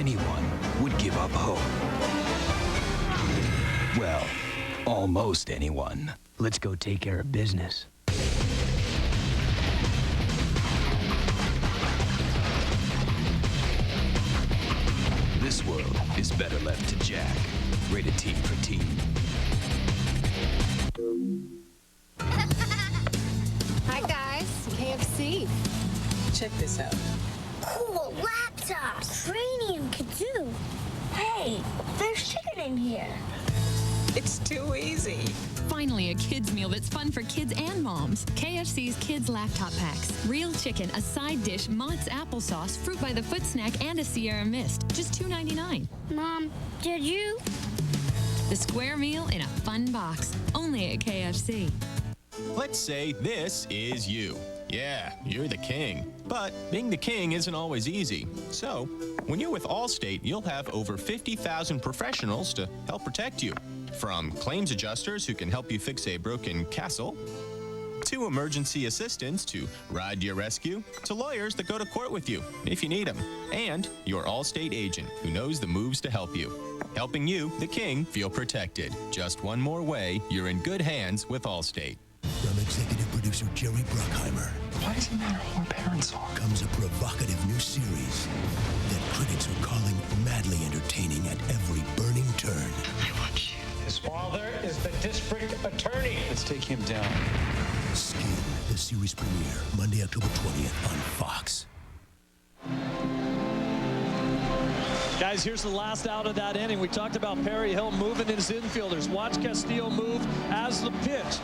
anyone would give up hope. Well, almost anyone. Let's go take care of business. This world is better left to Jack. Rated T for Teen. Hi guys, KFC. Check this out. Cool laptop. Cranium kazoo. Hey, there's chicken in here. It's too easy. Finally, a kids meal that's fun for kids and moms. KFC's Kids Laptop Packs. Real chicken, a side dish, Mott's applesauce, fruit by the foot snack, and a Sierra Mist. Just $2.99. Mom, did you? The square meal in a fun box. Only at KFC. Let's say this is you. Yeah, you're the king. But being the king isn't always easy. So, when you're with Allstate, you'll have over 50,000 professionals to help protect you. From claims adjusters who can help you fix a broken castle, to emergency assistants to ride to your rescue, to lawyers that go to court with you if you need them, and your Allstate agent who knows the moves to help you. Helping you, the king, feel protected. Just one more way you're in good hands with Allstate. From executive producer Jerry Bruckheimer. Why does it matter who our parents are? Comes a provocative new series that critics are calling madly entertaining at every burning turn. I want you. His father is the district attorney. Let's take him down. Skin, the series premiere, Monday, October 20th on Fox. Guys, here's the last out of that inning. We talked about Perry Hill moving his infielders. Watch Castillo move as the pitch.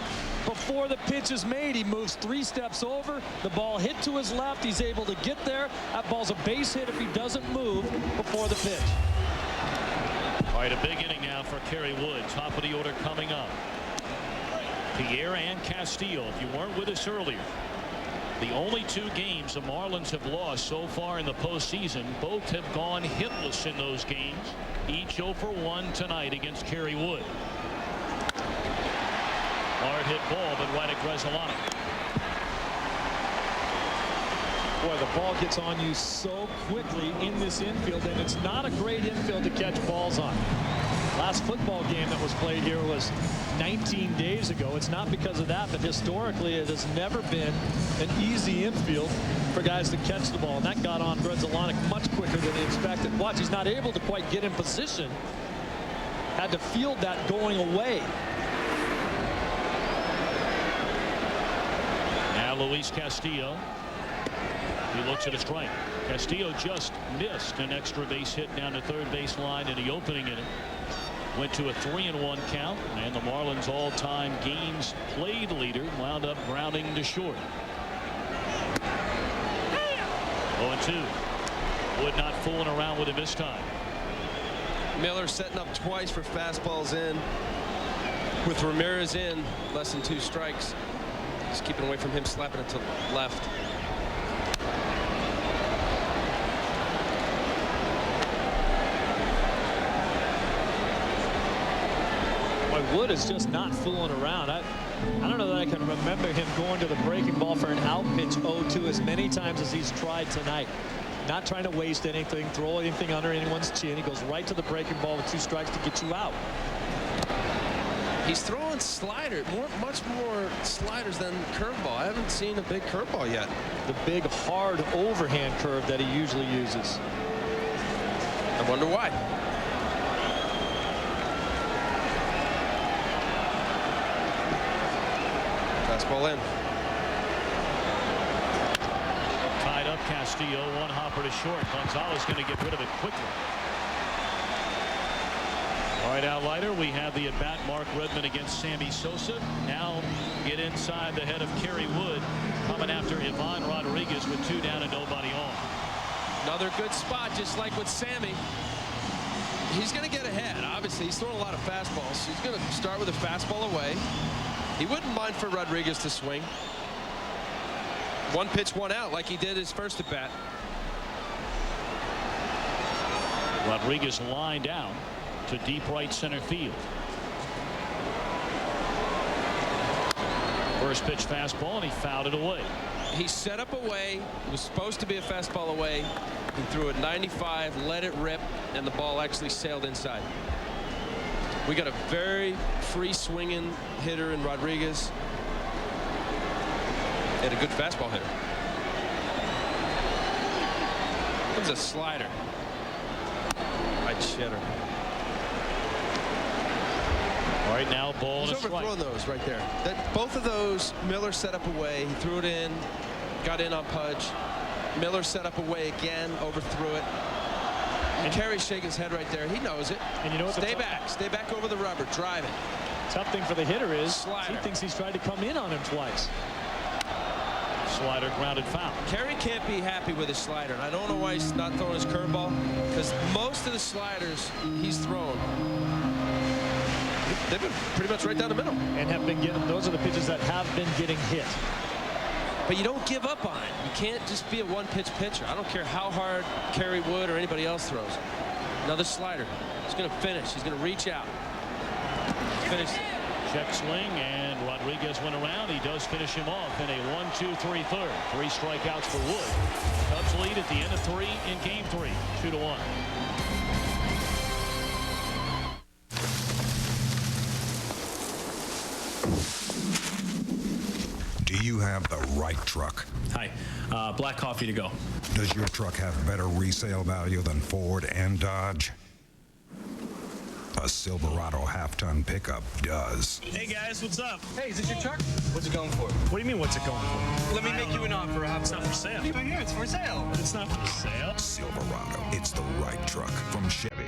Before the pitch is made, he moves 3 steps over. The ball hit to his left. He's able to get there. That ball's a base hit if he doesn't move before the pitch. All right, a big inning now for Kerry Wood. Top of the order coming up. Pierre and Castillo, if you weren't with us earlier, the only 2 games the Marlins have lost so far in the postseason, both have gone hitless in those games. Each 0 for 1 tonight against Kerry Wood. Hard hit ball, but right at Gresolano. Boy, the ball gets on you so quickly in this infield, and it's not a great infield to catch balls on. Last football game that was played here was 19 days ago. It's not because of that, but historically it has never been an easy infield for guys to catch the ball, and that got on Gresolano much quicker than he expected. Watch, he's not able to quite get in position. Had to field that going away. Now Luis Castillo. He looks at a strike. Castillo just missed an extra base hit down the third base line in the opening inning. Went to a 3-1 count, and the Marlins all-time games played leader wound up grounding to short. 0-2. Wood not fooling around with him this time. Miller setting up twice for fastballs in. With Ramirez in, less than 2 strikes. Just keeping away from him, slapping it to left. Wood is just not fooling around. I don't know that I can remember him going to the breaking ball for an out pitch 0-2 as many times as he's tried tonight. Not trying to waste anything, throw anything under anyone's chin. He goes right to the breaking ball with 2 strikes to get you out. He's throwing slider, much more sliders than curveball. I haven't seen a big curveball yet. The big hard overhand curve that he usually uses. I wonder why. Fastball in. Tied up Castillo, 1 hopper to short. Gonzalez going to get rid of it quickly. All right, outrider, we have the at-bat. Mark Redmond against Sammy Sosa. Now get inside the head of Kerry Wood, coming after Ivan Rodriguez with 2 down and nobody on. Another good spot, just like with Sammy. He's going to get ahead. Obviously, he's throwing a lot of fastballs. He's going to start with a fastball away. He wouldn't mind for Rodriguez to swing. 1 pitch, 1 out, like he did his first at bat. Rodriguez lined out to deep right center field. First pitch fastball, and he fouled it away. He set up away. It was supposed to be a fastball away. He threw it 95, let it rip, and the ball actually sailed inside. We got a very free swinging hitter in Rodriguez and a good fastball hitter. Comes a slider. Right cheddar. Right now, ball He's and a strike. overthrown those right there. Both of those, Miller set up away. He threw it in, got in on Pudge. Miller set up away again, overthrew it. And Kerry's shaking his head right there. He knows it. And you know what? Stay back over the rubber, drive it. Tough thing for the hitter is Slider. he thinks he's tried to come in on him twice. Slider grounded foul. Kerry can't be happy with his slider, and I don't know why he's not throwing his curveball, because most of the sliders he's thrown, they've been pretty much right down the middle. And have been getting, those are the pitches that have been getting hit. But you don't give up on it. You can't just be a one-pitch pitcher. I don't care how hard Kerry Wood or anybody else throws. Another slider. He's going to finish. He's going to reach out. Finish. Check swing, and Rodriguez went around. He does finish him off in a 1-2-3 third. 3 strikeouts for Wood. Cubs lead at the end of 3 in game 3, 2-1. Do you have the right truck? Hi, black coffee to go. Does your truck have better resale value than Ford and Dodge? A Silverado half-ton pickup does. Hey guys, what's up? Hey, is this your truck? What's it going for? What do you mean, what's it going for? Let me make you an offer. It's not for sale. Right here, it's for sale. It's not for sale. Silverado, it's the right truck from Chevy.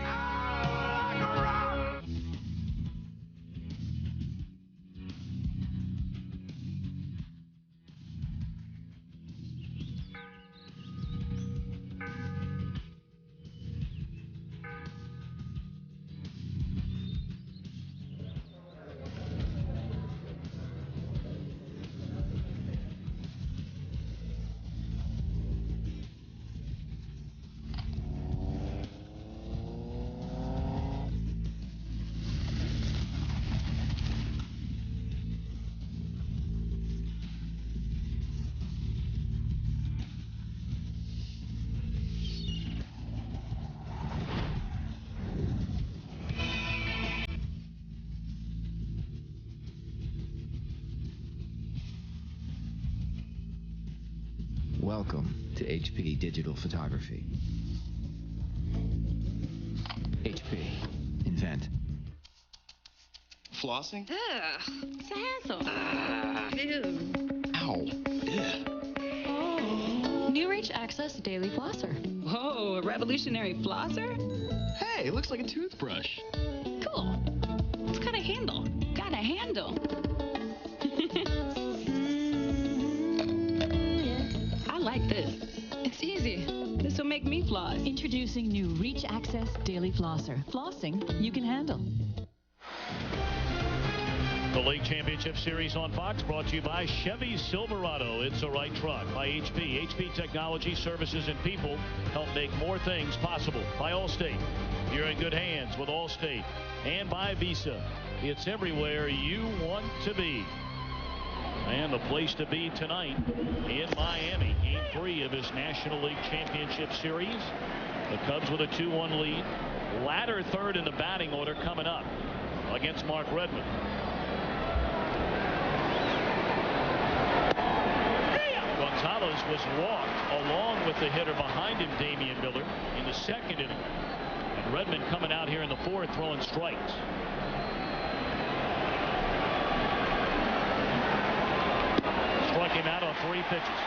Welcome to HP Digital Photography. HP. Invent. Flossing? Ugh, it's a hassle. Ew. Ow. Oh. New Reach Access Daily Flosser. Whoa, a revolutionary flosser? Hey, it looks like a toothbrush. Cool. It's got a handle. Got a handle. I like this. It's easy. This will make me floss. Introducing new Reach Access Daily Flosser. Flossing you can handle. The League Championship Series on Fox brought to you by Chevy Silverado. It's the right truck. By HP. HP Technology, Services, and People help make more things possible. By Allstate. You're in good hands with Allstate. And by Visa. It's everywhere you want to be. And the place to be tonight in Miami. Game 3 of this National League Championship Series. The Cubs with a 2-1 lead. Latter third in the batting order coming up against Mark Redmond. Gonzalez was walked along with the hitter behind him, Damian Miller, in the second inning. And Redmond coming out here in the 4th throwing strikes. Struck him out on 3 pitches.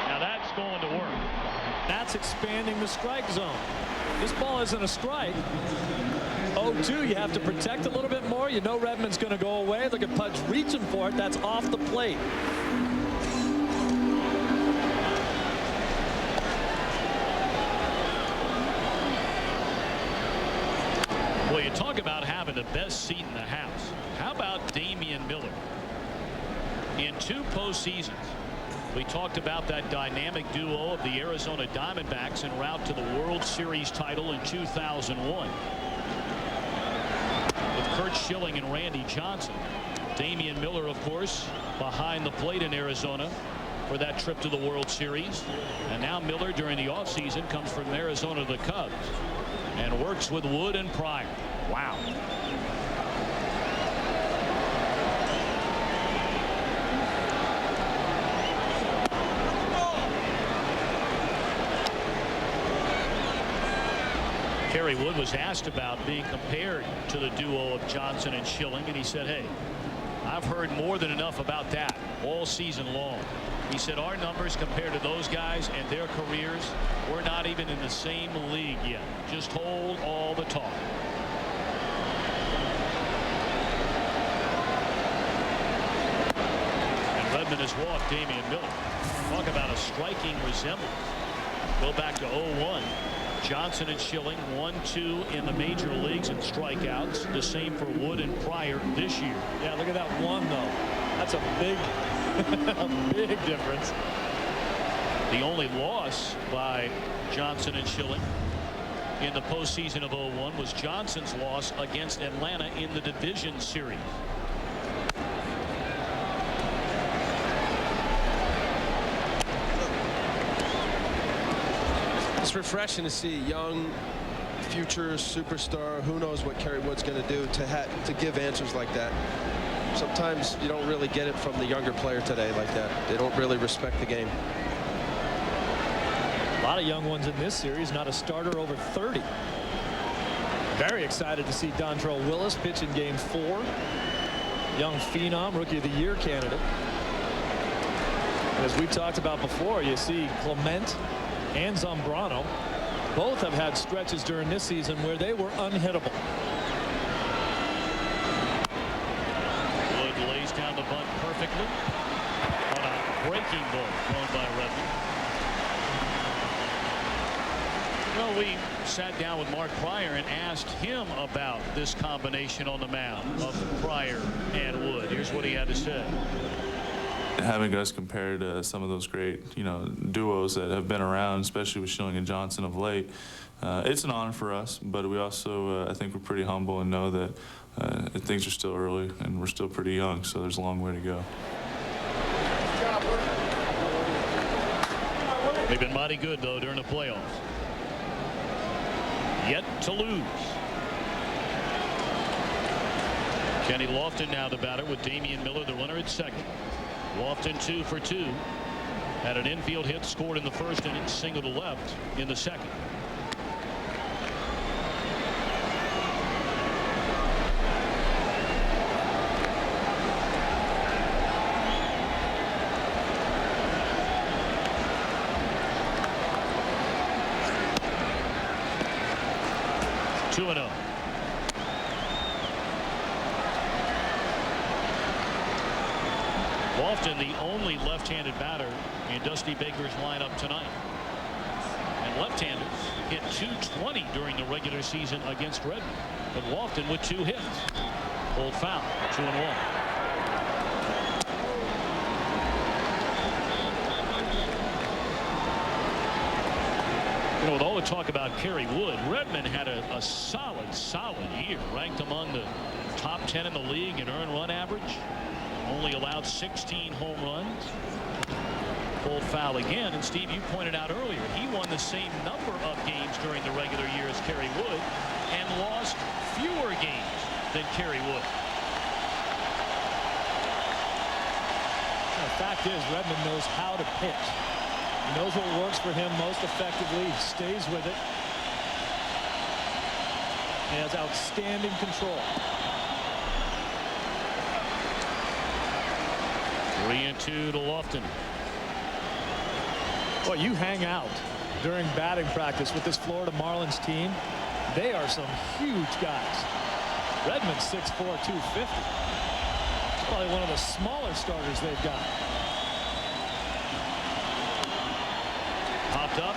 Now that's going to work. That's expanding the strike zone. This ball isn't a strike. 0-2, you have to protect a little bit more. You know Redmond's going to go away. Look at Pudge reaching for it. That's off the plate. Well, you talk about having the best seat in the house. How about Damian Miller? In 2 postseasons, we talked about that dynamic duo of the Arizona Diamondbacks en route to the World Series title in 2001. With Kurt Schilling and Randy Johnson. Damian Miller, of course, behind the plate in Arizona for that trip to the World Series. And now Miller, during the offseason, comes from Arizona to the Cubs and works with Wood and Pryor. Wow. Kerry Wood was asked about being compared to the duo of Johnson and Schilling, and he said, hey, I've heard more than enough about that all season long. He said our numbers compared to those guys and their careers, we're not even in the same league yet. Just hold all the talk. And Redmond has walked Damian Miller. Talk about a striking resemblance. Go back to 0-1. Johnson and Schilling 1-2 in the major leagues in strikeouts. The same for Wood and Pryor this year. Yeah, look at that one though. That's a big a big difference. The only loss by Johnson and Schilling in the postseason of 0-1 was Johnson's loss against Atlanta in the division series. It's refreshing to see young future superstar. Who knows what Kerry Wood's going to do to give answers like that. Sometimes you don't really get it from the younger player today like that. They don't really respect the game. A lot of young ones in this series. Not a starter over 30. Very excited to see Dontrell Willis pitch in Game 4. Young phenom, Rookie of the Year candidate. As we talked about before, you see Clement and Zambrano both have had stretches during this season where they were unhittable. Wood lays down the bunt perfectly on a breaking ball thrown by Redmond. Well, we sat down with Mark Pryor and asked him about this combination on the mound of Pryor and Wood. Here's what he had to say. Having us compared to some of those great, duos that have been around, especially with Schilling and Johnson of late, it's an honor for us. But we also, I think, we're pretty humble and know that things are still early and we're still pretty young, so there's a long way to go. They've been mighty good though during the playoffs. Yet to lose. Kenny Lofton now the batter with Damian Miller, the runner at second. Lofton 2 for 2. Had an infield hit, scored in the first inning, single to left in the second. Lofton, the only left-handed batter in Dusty Baker's lineup tonight. And left-handers hit .220 during the regular season against Redmond. But Lofton with 2 hits. Pulled foul, 2-1. With all the talk about Kerry Wood, Redmond had a solid year, ranked among the top 10 in the league in earned run average. Only allowed 16 home runs. Pulled foul again, and Steve, you pointed out earlier, he won the same number of games during the regular year as Kerry Wood and lost fewer games than Kerry Wood. The fact is, Redmond knows how to pitch. He knows what works for him most effectively. He stays with it. He has outstanding control. 3-2 to Lofton. Boy, you hang out during batting practice with this Florida Marlins team. They are some huge guys. Redmond's 6'4", 250. It's probably one of the smaller starters they've got. Popped up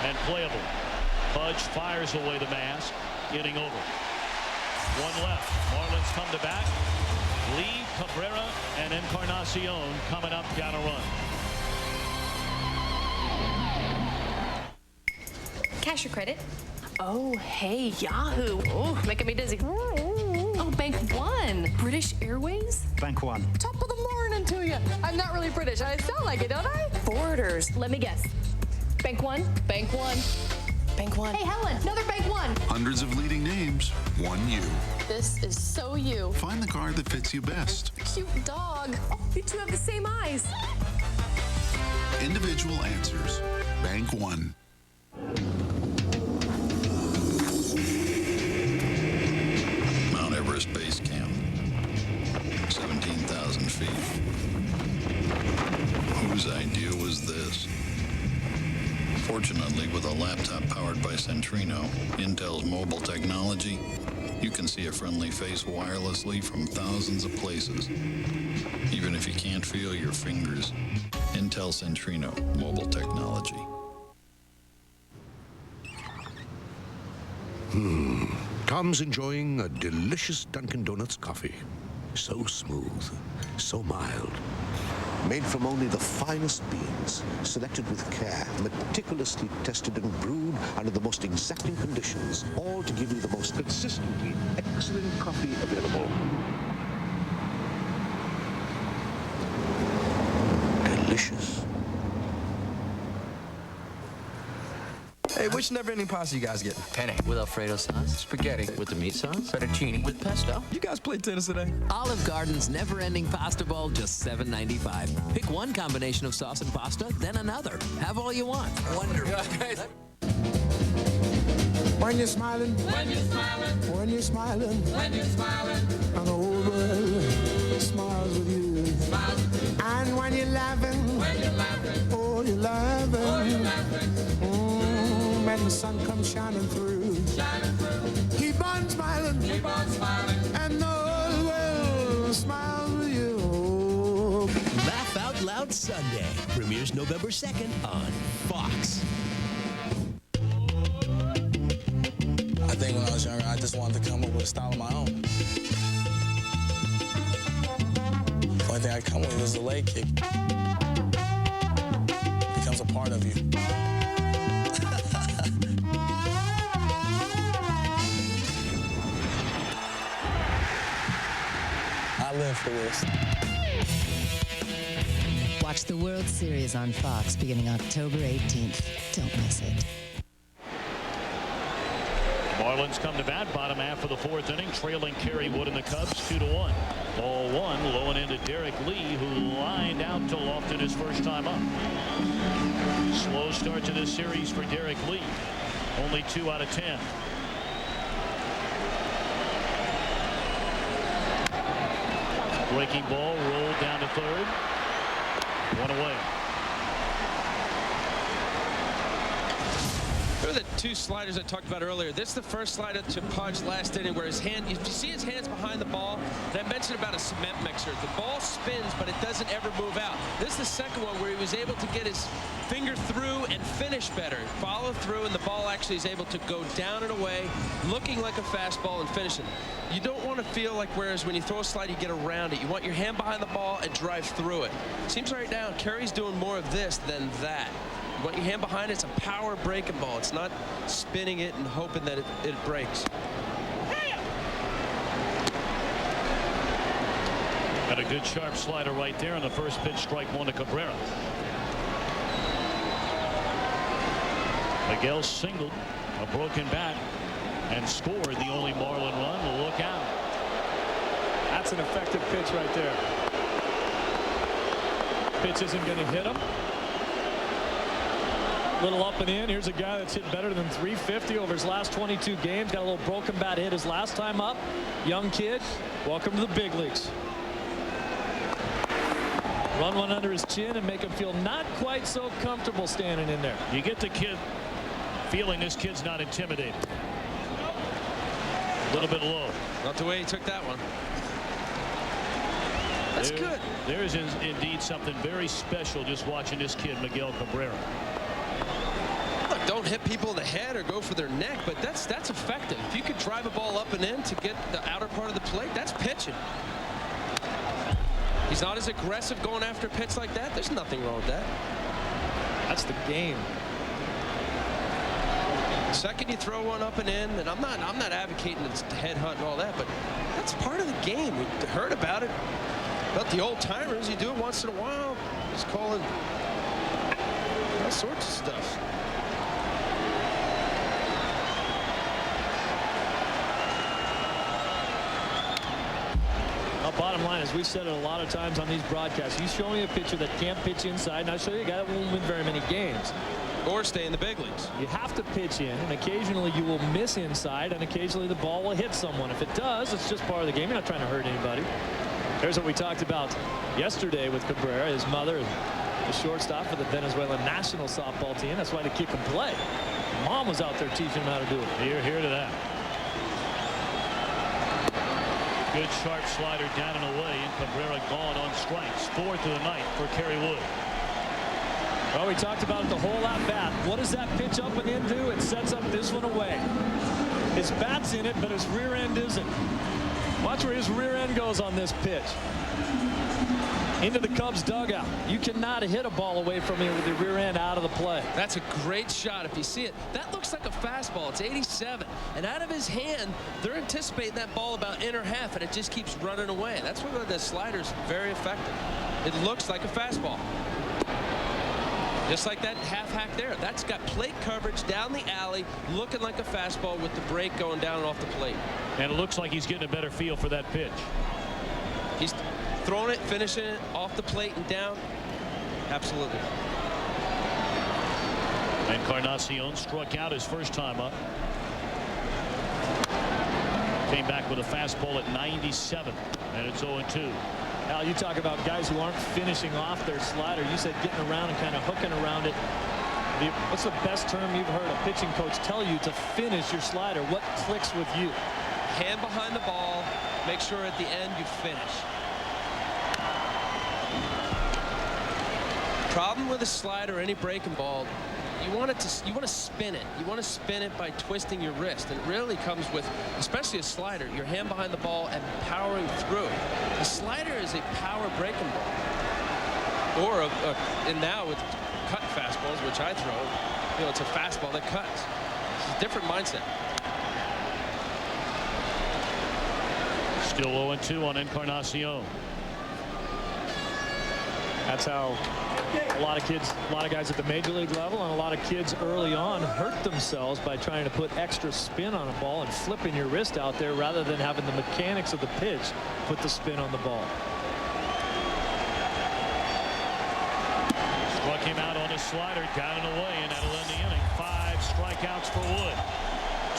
and playable. Pudge fires away the mask. Inning over. 1 left. Marlins come to bat. Lee, Cabrera, and Encarnacion coming up, got a run. Cash or credit? Oh, hey, Yahoo. Oh, making me dizzy. Oh, Oh, Bank One. British Airways? Bank One. Top of the morning to you. I'm not really British. I sound like it, don't I? Borders. Let me guess. Bank One. Bank One. Bank One. Hey, Helen, another Bank One. Hundreds of leading names, one you. This is so you. Find the card that fits you best. Cute dog. Oh, you two have the same eyes. Individual answers. Bank One. Mount Everest Base Camp. 17,000 feet. Whose idea was this? Fortunately, with a laptop powered by Centrino, Intel's mobile technology, you can see a friendly face wirelessly from thousands of places. Even if you can't feel your fingers. Intel Centrino mobile technology. Tom's enjoying a delicious Dunkin' Donuts coffee. So smooth, so mild. Made from only the finest beans, selected with care, meticulously tested and brewed under the most exacting conditions, all to give you the most consistently excellent coffee available. Delicious. Hey, which never-ending pasta you guys getting? Penne with Alfredo sauce. Spaghetti with the meat sauce. Fettuccine with pesto. You guys played tennis today? Olive Garden's never-ending pasta bowl, just $7.95. Pick one combination of sauce and pasta, then another. Have all you want. Wonderful. When you're smiling, when you're smiling, when you're smiling, when you're smiling, and the whole world smiles with you. Smiles with you. And when you're laughing, oh, you're laughing, oh, you're laughing. When the sun comes shining through, keep on smiling, and the whole world smiles with you. Laugh Out Loud Sunday premieres November 2nd on Fox. I think when I was younger, I just wanted to come up with a style of my own. The only thing I come with was the leg kick. It becomes a part of you. I live for this. Watch the World Series on Fox beginning October 18th. Don't miss it. Marlins come to bat, bottom half of the fourth inning, trailing Kerry Wood and the Cubs 2-1. Ball one, low and into Derek Lee, who lined out to Lofton his first time up. Slow start to this series for Derek Lee. Only 2 out of 10. Breaking ball rolled down to third. One away. Remember the two sliders I talked about earlier? This is the first slider to Pudge last inning where his hand, if you see his hands behind the ball, and I mentioned about a cement mixer. The ball spins, but it doesn't ever move out. This is the second one where he was able to get his finger through and finish better. Follow through, and the ball actually is able to go down and away, looking like a fastball and finishing. You don't want to feel like, whereas when you throw a slide, you get around it. You want your hand behind the ball and drive through it. Seems right now, Kerry's doing more of this than that. You want your hand behind it. It's a power breaking ball. It's not spinning it and hoping that it breaks. Got a good sharp slider right there on the first pitch, strike one to Cabrera. Miguel singled a broken bat and scored the only Marlin run. Look out. That's an effective pitch right there. Pitch isn't going to hit him. Little up and in. Here's a guy that's hit better than 350 over his last 22 games. Got a little broken bat hit his last time up. Young kid. Welcome to the big leagues. Run one under his chin and make him feel not quite so comfortable standing in there. You get the kid feeling this kid's not intimidated. A little bit low. Not the way he took that one. That's good. There is indeed something very special just watching this kid, Miguel Cabrera. Look, don't hit people in the head or go for their neck, but that's effective. If you could drive a ball up and in to get the outer part of the plate, that's pitching. He's not as aggressive going after a pitch like that. There's nothing wrong with that. That's the game. Second you throw one up and in, and I'm not advocating the headhunt and all that, but that's part of the game. We heard about it. About the old timers, you do it once in a while. Just calling all sorts of stuff. Bottom line is, we've said it a lot of times on these broadcasts. You show me a pitcher that can't pitch inside, and I show you a guy that won't win very many games. Or stay in the big leagues. You have to pitch in, and occasionally you will miss inside, and occasionally the ball will hit someone. If it does, it's just part of the game. You're not trying to hurt anybody. There's what we talked about yesterday with Cabrera, his mother, the shortstop for the Venezuelan national softball team. That's why the kid can play. Mom was out there teaching him how to do it. Here to that. Good sharp slider down and away, and Cabrera gone on strikes. 4th of the night for Kerry Wood. Well, we talked about it the whole at bat. What does that pitch up and into? It sets up this one away. His bat's in it, but his rear end isn't. Watch where his rear end goes on this pitch. Into the Cubs dugout. You cannot hit a ball away from here with your rear end out of the play. That's a great shot if you see it. That looks like a fastball. It's 87. And out of his hand, they're anticipating that ball about inner half, and it just keeps running away. That's where the slider's very effective. It looks like a fastball. Just like that half hack there. That's got plate coverage down the alley, looking like a fastball with the break going down and off the plate. And it looks like he's getting a better feel for that pitch. He's throwing it, finishing it off the plate and down. Absolutely. Encarnacion struck out his first time up. Came back with a fastball at 97, and it's 0-2. Al, you talk about guys who aren't finishing off their slider. You said getting around and kind of hooking around it. What's the best term you've heard a pitching coach tell you to finish your slider? What clicks with you? Hand behind the ball. Make sure at the end you finish. Problem with a slider or any breaking ball, you want to spin it. You want to spin it by twisting your wrist. And it really comes with, especially a slider, your hand behind the ball and powering through. The slider is a power breaking ball. Or and now with cut fastballs, which I throw, it's a fastball that cuts. It's a different mindset. Still 0-2 on Encarnacion. That's how a lot of guys at the major league level and a lot of kids early on hurt themselves by trying to put extra spin on a ball and flipping your wrist out there rather than having the mechanics of the pitch put the spin on the ball. Struck him out on his slider, down and away, and that'll end the inning. 5 strikeouts for Wood.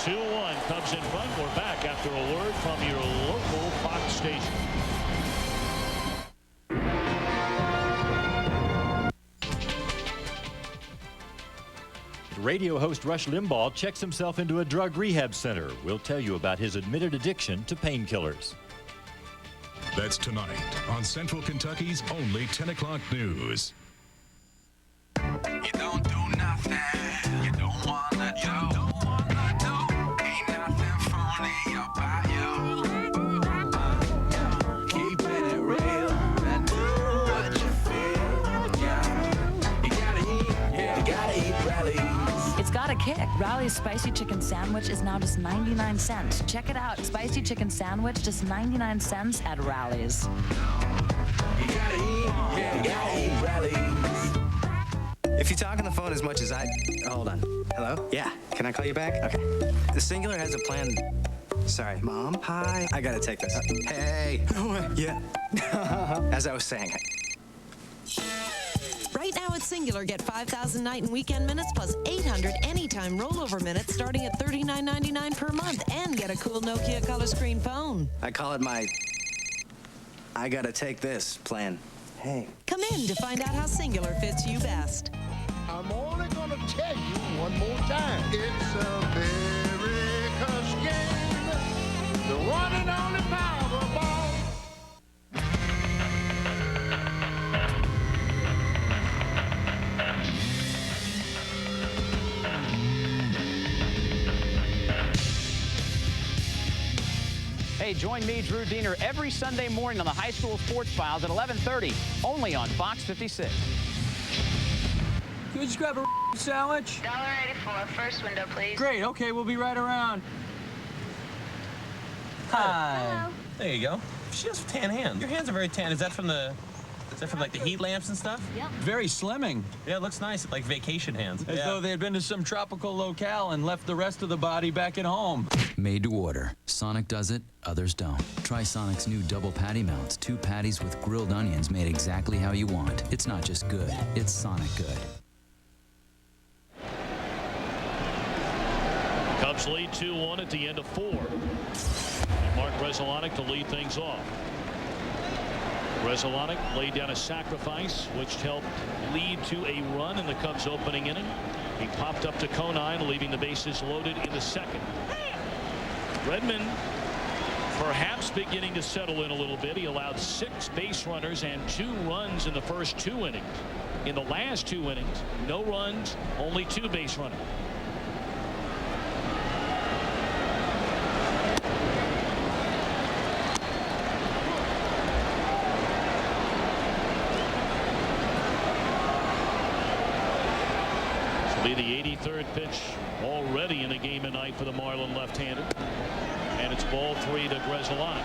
2-1, Cubs in front. We're back after a word from your local Fox station. Radio host Rush Limbaugh checks himself into a drug rehab center. We'll tell you about his admitted addiction to painkillers. That's tonight on Central Kentucky's only 10 o'clock news. You don't do nothing. You don't wanna do. Ain't nothing phony about you. Keeping it real and do what you feel. Yeah. You gotta eat. Yeah. You gotta eat rallies. It's got a kick. Rally's spicy chicken sandwich is now just 99 cents. Check it out. Spicy chicken sandwich, just 99 cents at Rally's. You gotta eat. Yeah. You gotta eat rallies. If you talk on the phone as much as I... Hold on. Hello? Yeah. Can I call you back? Okay. The Singular has a plan. Sorry. Mom? Hi. I gotta take this. Hey. Yeah. As I was saying. Right now at Singular, get 5,000 night and weekend minutes plus 800 anytime rollover minutes starting at $39.99 per month and get a cool Nokia color screen phone. I call it my... I gotta take this plan. Hey. Come in to find out how Singular fits you best. I'm only gonna tell you one more time. It's America's game. The one and only Powerball. Hey, join me, Drew Diener, every Sunday morning on the High School Sports Files at 11:30, only on Fox 56. Can we just grab a Sandwich? $1.84. First window, please. Great. Okay, we'll be right around. Hi. Hello. There you go. She has tan hands. Your hands are very tan. Is that from like the heat lamps and stuff? Yep. Very slimming. Yeah, it looks nice. Like vacation hands. As though they had been to some tropical locale and left the rest of the body back at home. Made to order. Sonic does it, others don't. Try Sonic's new double patty mounts. 2 patties with grilled onions made exactly how you want. It's not just good, it's Sonic good. Cubs lead 2-1 at the end of 4. And Mark Resolanek to lead things off. Resolanek laid down a sacrifice which helped lead to a run in the Cubs opening inning. He popped up to Conine, leaving the bases loaded in the second. Redmond perhaps beginning to settle in a little bit. He allowed 6 base runners and 2 runs in the first 2 innings. In the last 2 innings, no runs, only 2 base runners. Be the 83rd pitch already in the game tonight for the Marlin left-hander, and it's ball 3 to Grzelcyk.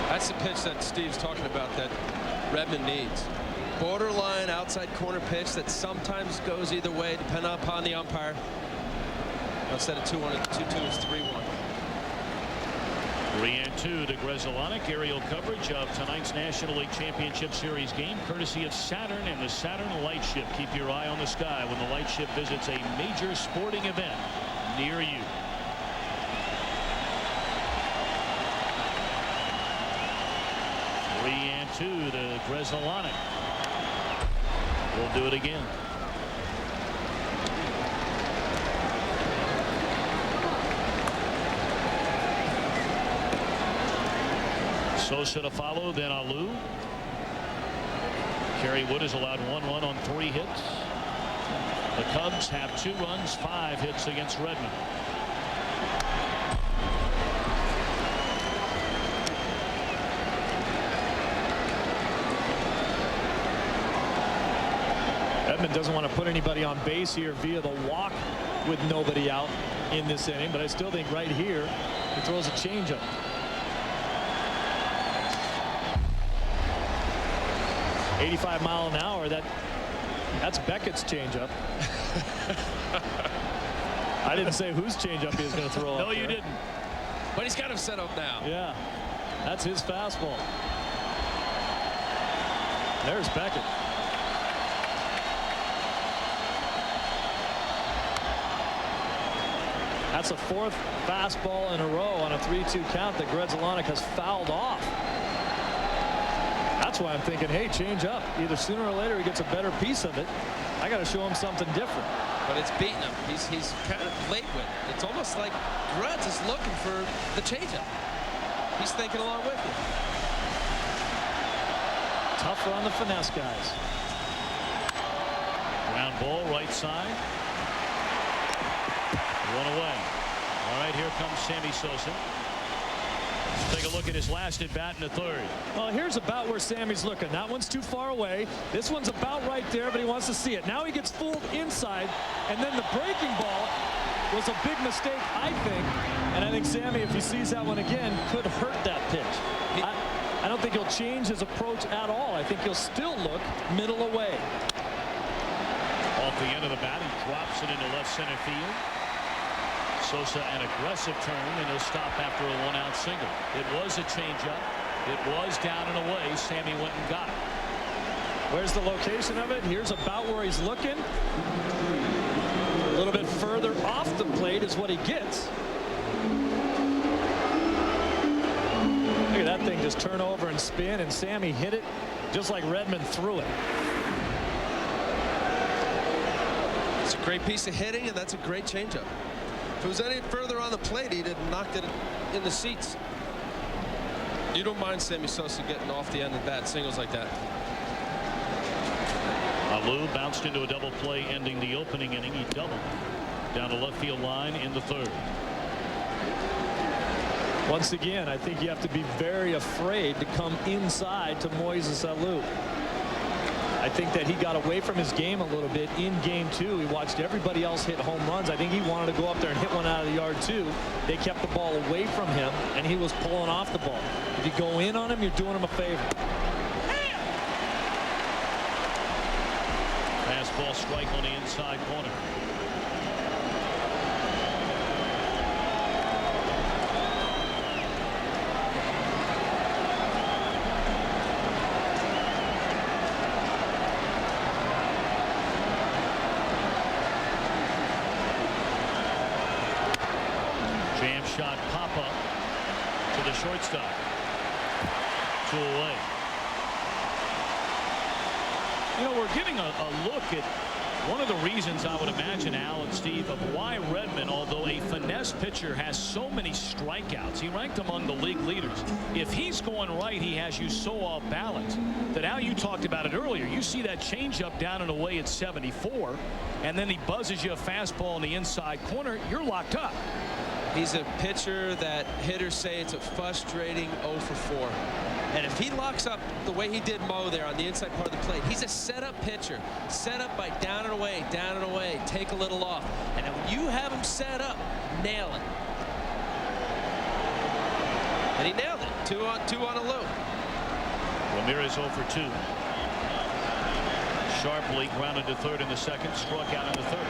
That's the pitch that Steve's talking about that Redmond needs. Borderline outside corner pitch that sometimes goes either way depending upon the umpire. Instead of 2-1, 2-2 is 3-1. 3-2 to Grzelcyk. Aerial coverage of tonight's National League Championship Series game, courtesy of Saturn and the Saturn Light Ship. Keep your eye on the sky when the Light Ship visits a major sporting event near you. And 2 to Grzelcyk. We'll do it again. Sosa to follow, then Alou. Kerry Wood has allowed 1 run on 3 hits. The Cubs have 2 runs, 5 hits against Redmond. Redmond doesn't want to put anybody on base here via the walk with nobody out in this inning, but I still think right here he throws a changeup. .85 mile an hour. That's Beckett's changeup. I didn't say whose changeup he was going to throw. No, you didn't. But he's got him set up now. Yeah, that's his fastball. There's Beckett. That's a 4th fastball in a row on a 3-2 count that Grzelcyk has fouled off. That's why I'm thinking, hey, change up. Either sooner or later he gets a better piece of it. I got to show him something different. But it's beating him. He's kind of late with it. It's almost like Gruds is looking for the changeup. He's thinking along with you. Tougher on the finesse guys. Ground ball right side. 1 away. All right, here comes Sammy Sosa. Take a look at his last at bat in the 3rd. Well, here's about where Sammy's looking. That one's too far away. This one's about right there, but he wants to see it. Now he gets fooled inside, and then the breaking ball was a big mistake, I think. And I think Sammy, if he sees that one again, could hurt that pitch. I don't think he'll change his approach at all. I think he'll still look middle away. Off the end of the bat, he drops it into left center field. Sosa an aggressive turn, and he'll stop after a 1-out single. It was a changeup. It was down and away. Sammy went and got it. Where's the location of it? Here's about where he's looking. A little bit further off the plate is what he gets. Look at that thing just turn over and spin, and Sammy hit it just like Redmond threw it. It's a great piece of hitting, and that's a great changeup. If it was any further on the plate, he'd have knocked it in the seats. You don't mind Sammy Sosa getting off the end of bat singles like that. Alou bounced into a double play ending the opening inning. He doubled down the left field line in the 3rd. Once again, I think you have to be very afraid to come inside to Moises Alou. I I think that he got away from his game a little bit in game 2. He watched everybody else hit home runs. I think he wanted to go up there and hit one out of the yard too. They kept the ball away from him, and he was pulling off the ball. If you go in on him, you're doing him a favor. Fastball strike on the inside corner. Jam shot pop up to the shortstop. 2 away. You know, we're getting a look at one of the reasons, I would imagine, Al and Steve, of why Redmond, although a finesse pitcher, has so many strikeouts. He ranked among the league leaders. If he's going right, he has you so off balance that, Al, you talked about it earlier. You see that changeup down and away at 74, and then he buzzes you a fastball in the inside corner. You're locked up. He's a pitcher that hitters say it's a frustrating 0 for 4. And if he locks up the way he did Mo there on the inside part of the plate, he's a setup pitcher. Set up by down and away, take a little off. And then when you have him set up, nail it. And he nailed it. 2 on a loop. Ramirez 0 for 2. Sharply grounded to third in the second, struck out in the third.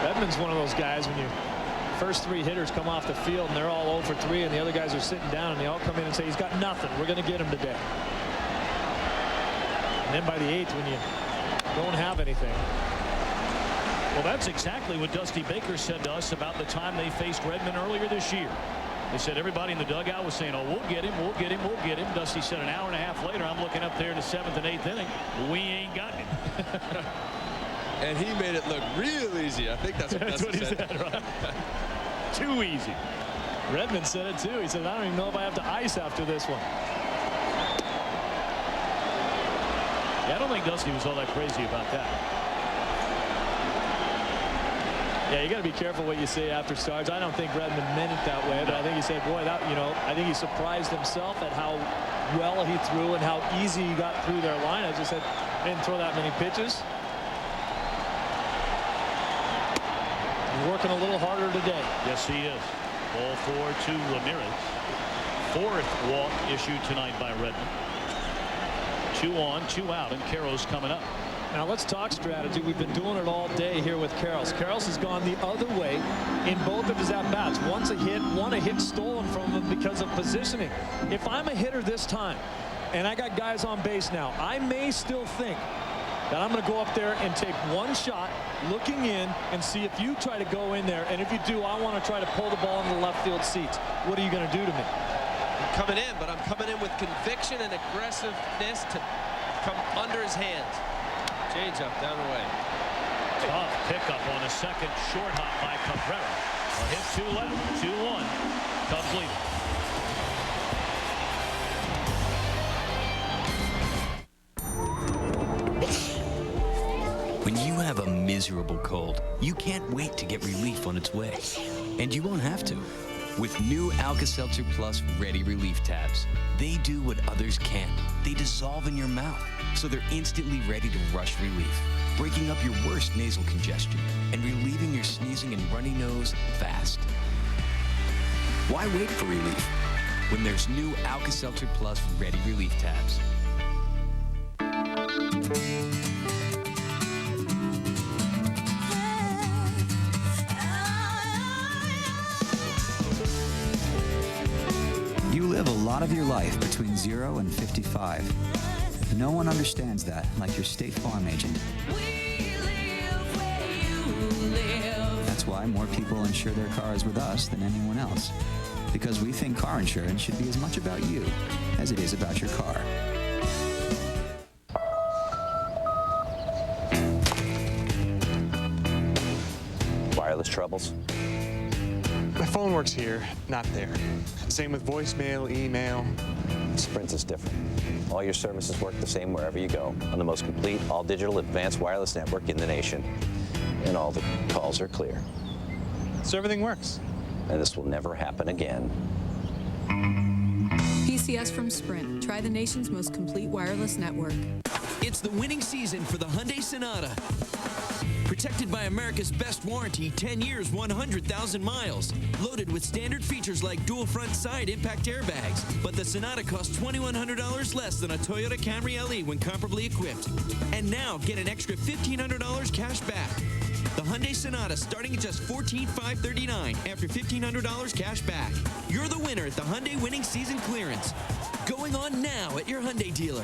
Redmond's one of those guys when you first 3 hitters come off the field and they're all 0 for 3 and the other guys are sitting down and they all come in and say he's got nothing. We're going to get him today. And then by the 8th, when you don't have anything. Well, that's exactly what Dusty Baker said to us about the time they faced Redmond earlier this year. They said everybody in the dugout was saying, oh, we'll get him, we'll get him, we'll get him. Dusty said an hour and a half later, I'm looking up there in the 7th and 8th inning. We ain't got him. And he made it look real easy. I think that's what he said, right? Too easy. Redmond said it too. He said, I don't even know if I have to ice after this one. Yeah, I don't think Dusty was all that crazy about that. Yeah, you got to be careful what you say after starts. I don't think Redmond meant it that way, but I think he said, boy, that, you know, I think he surprised himself at how well he threw and how easy he got through their line. I just said, didn't throw that many pitches. Working a little harder today. Yes, he is. Ball 4 to Ramirez. 4th walk issued tonight by Redmond. 2 on, 2 out, and Carroll's coming up. Now let's talk strategy. We've been doing it all day here with Karros. Karros has gone the other way in both of his at-bats. Once a hit, one a hit stolen from him because of positioning. If I'm a hitter this time, and I got guys on base now, I may still think that I'm going to go up there and take one shot looking in and see if you try to go in there. And if you do, I want to try to pull the ball into the left field seats. What are you going to do to me? I'm coming in, but I'm coming in with conviction and aggressiveness to come under his hands. Change up, down the way. Tough pickup on a second short hop by Cabrera. A hit 2 left, 2-1. Cubs lead. When you have a miserable cold, you can't wait to get relief on its way. And you won't have to. With new Alka-Seltzer Plus Ready Relief tabs. They do what others can't. They dissolve in your mouth, so they're instantly ready to rush relief, breaking up your worst nasal congestion and relieving your sneezing and runny nose fast. Why wait for relief when there's new Alka-Seltzer Plus Ready Relief tabs? You live a lot of your life between 0 and 55. No one understands that like your State Farm agent. That's why more people insure their cars with us than anyone else. Because we think car insurance should be as much about you as it is about your car. Wireless troubles? My phone works here, not there. Same with voicemail, email. Sprint is different. All your services work the same wherever you go, on the most complete, all-digital, advanced wireless network in the nation. And all the calls are clear. So everything works. And this will never happen again. NLCS from Sprint. Try the nation's most complete wireless network. It's the winning season for the Hyundai Sonata. Protected by America's best warranty, 10 years, 100,000 miles. Loaded with standard features like dual front side impact airbags. But the Sonata costs $2,100 less than a Toyota Camry LE when comparably equipped. And now get an extra $1,500 cash back. The Hyundai Sonata starting at just $14,539 after $1,500 cash back. You're the winner at the Hyundai Winning Season Clearance. Going on now at your Hyundai dealer.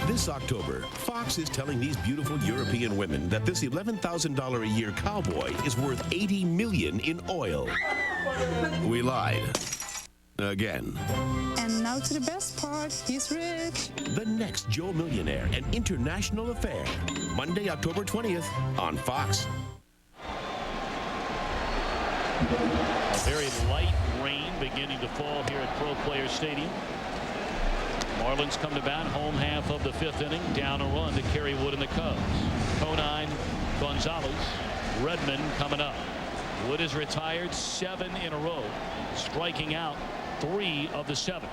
This October, Fox is telling these beautiful European women that this $11,000 a year cowboy is worth $80 million in oil. We lied. Again. And now to the best part, he's rich. The next Joe Millionaire, an international affair. Monday, October 20th on Fox. A very light rain beginning to fall here at Pro Player Stadium. Marlins come to bat, home half of the 5th inning, down a run to Kerry Wood and the Cubs. Conine, Gonzalez, Redmond coming up. Wood is retired 7 in a row, striking out 3 of the 7.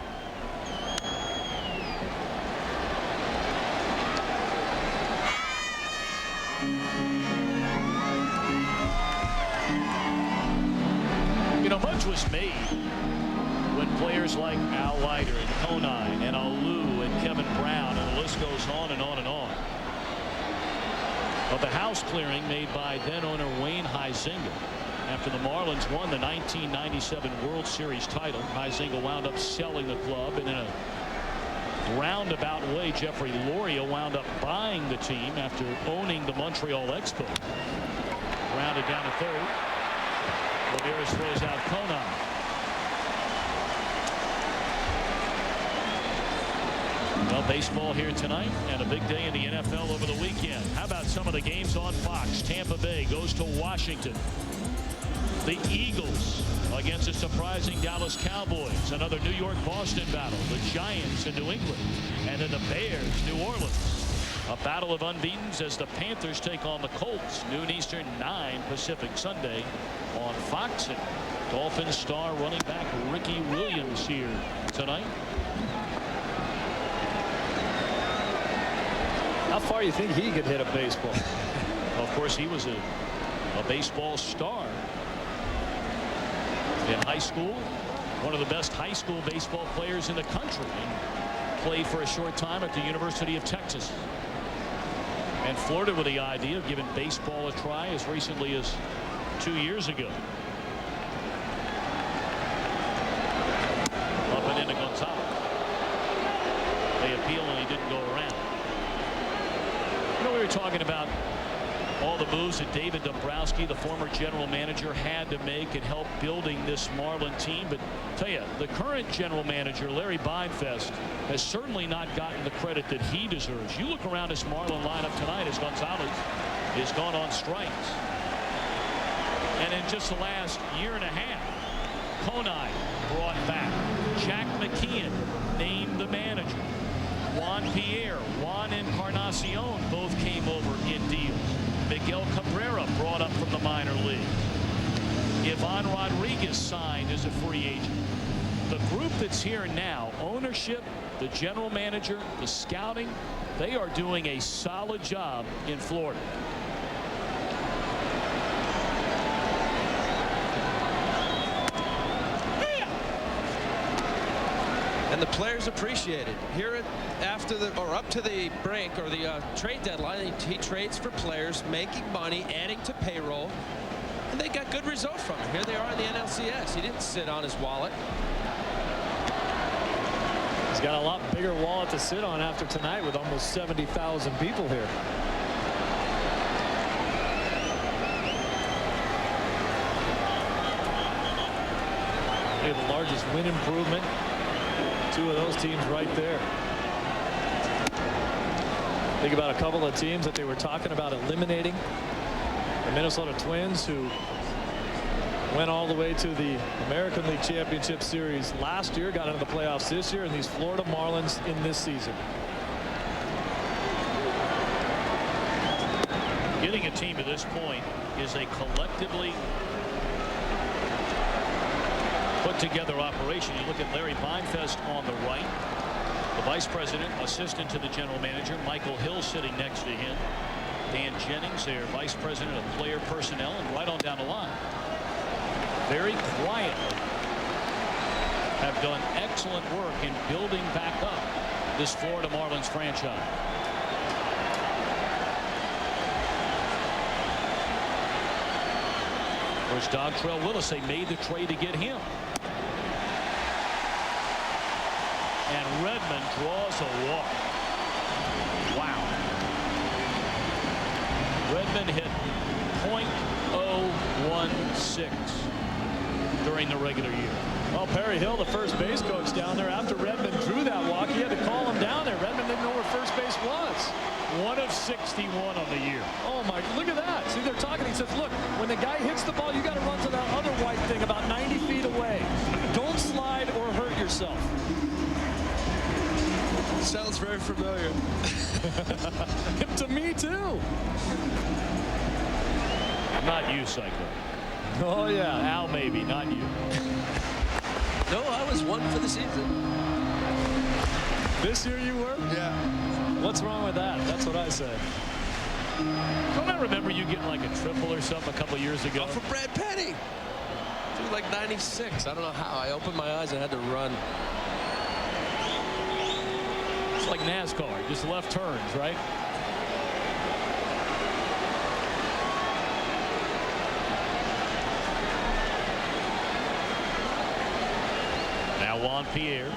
You know, much was made when players like Al Leiter and Conine and Alou and Kevin Brown, and the list goes on and on and on. But the house clearing made by then owner Wayne Huizenga after the Marlins won the 1997 World Series title. Huizenga wound up selling the club, and in a roundabout way, Jeffrey Loria wound up buying the team after owning the Montreal Expos. Grounded down to third. Ramirez throws out Conine. Well, baseball here tonight and a big day in the NFL over the weekend. How about some of the games on Fox? Tampa Bay goes to Washington. The Eagles against a surprising Dallas Cowboys. Another New York-Boston battle. The Giants in New England. And then the Bears, New Orleans. A battle of unbeatens as the Panthers take on the Colts. Noon Eastern, 9 Pacific Sunday on Fox. And Dolphins star running back Ricky Williams here tonight. How far do you think he could hit a baseball? Well, of course, he was a baseball star in high school. One of the best high school baseball players in the country. And played for a short time at the University of Texas. And flirted with the idea of giving baseball a try as recently as 2 years ago. Up and into Gonzalez. They appeal and he didn't go around. You know, we were talking about all the moves that David Dombrowski, the former general manager, had to make in help building this Marlin team. But tell you, the current general manager, Larry Beinfest, has certainly not gotten the credit that he deserves. You look around this Marlin lineup tonight as Gonzalez is gone on strikes. And in just the last year and a half, Conine brought back. Jack McKeon named the manager. Juan Pierre, Juan Encarnacion both came over in deals. Miguel Cabrera brought up from the minor league. Ivan Rodriguez signed as a free agent. The group that's here now, ownership, the general manager, the scouting, they are doing a solid job in Florida. And the players appreciate it. Here after the or up to the break or the trade deadline, he trades for players, making money, adding to payroll, and they got good results from it. Here they are in the NLCS. He didn't sit on his wallet. He's got a lot bigger wallet to sit on after tonight with almost 70,000 people here. Look at the largest win improvement. 2 of those teams right there. Think about a couple of teams that they were talking about eliminating. The Minnesota Twins, who went all the way to the American League Championship Series last year, got into the playoffs this year, and these Florida Marlins in this season. Getting a team to this point is a collectively put together operation. You look at Larry Beinfest on the right, the vice president, assistant to the general manager, Michael Hill sitting next to him, Dan Jennings, their vice president of player personnel, and right on down the line, very quietly have done excellent work in building back up this Florida Marlins franchise. First, Dontrell Willis, they made the trade to get him. And Redmond draws a walk. Wow. Redmond hit .016 during the regular year. Well, Perry Hill, the first base coach down there, after Redmond drew that walk, he had to call him down there. Redmond didn't know where first base was. 1 of 61 on the year. Oh, my, look at that. See, they're talking. He says, look, when the guy hits the ball, you got to run to that other white thing about 90 feet away. Don't slide or hurt yourself. Sounds very familiar. To me, too. Not you, Psycho. Oh, yeah. Al, maybe, not you. No, I was 1 for the season. This year you were? Yeah. What's wrong with that? That's what I said. Don't I remember you getting like a triple or something a couple years ago? Oh, from Brad Petty. It was like 96. I don't know how. I opened my eyes and had to run. It's like NASCAR, just left turns, right? Now Juan Pierre.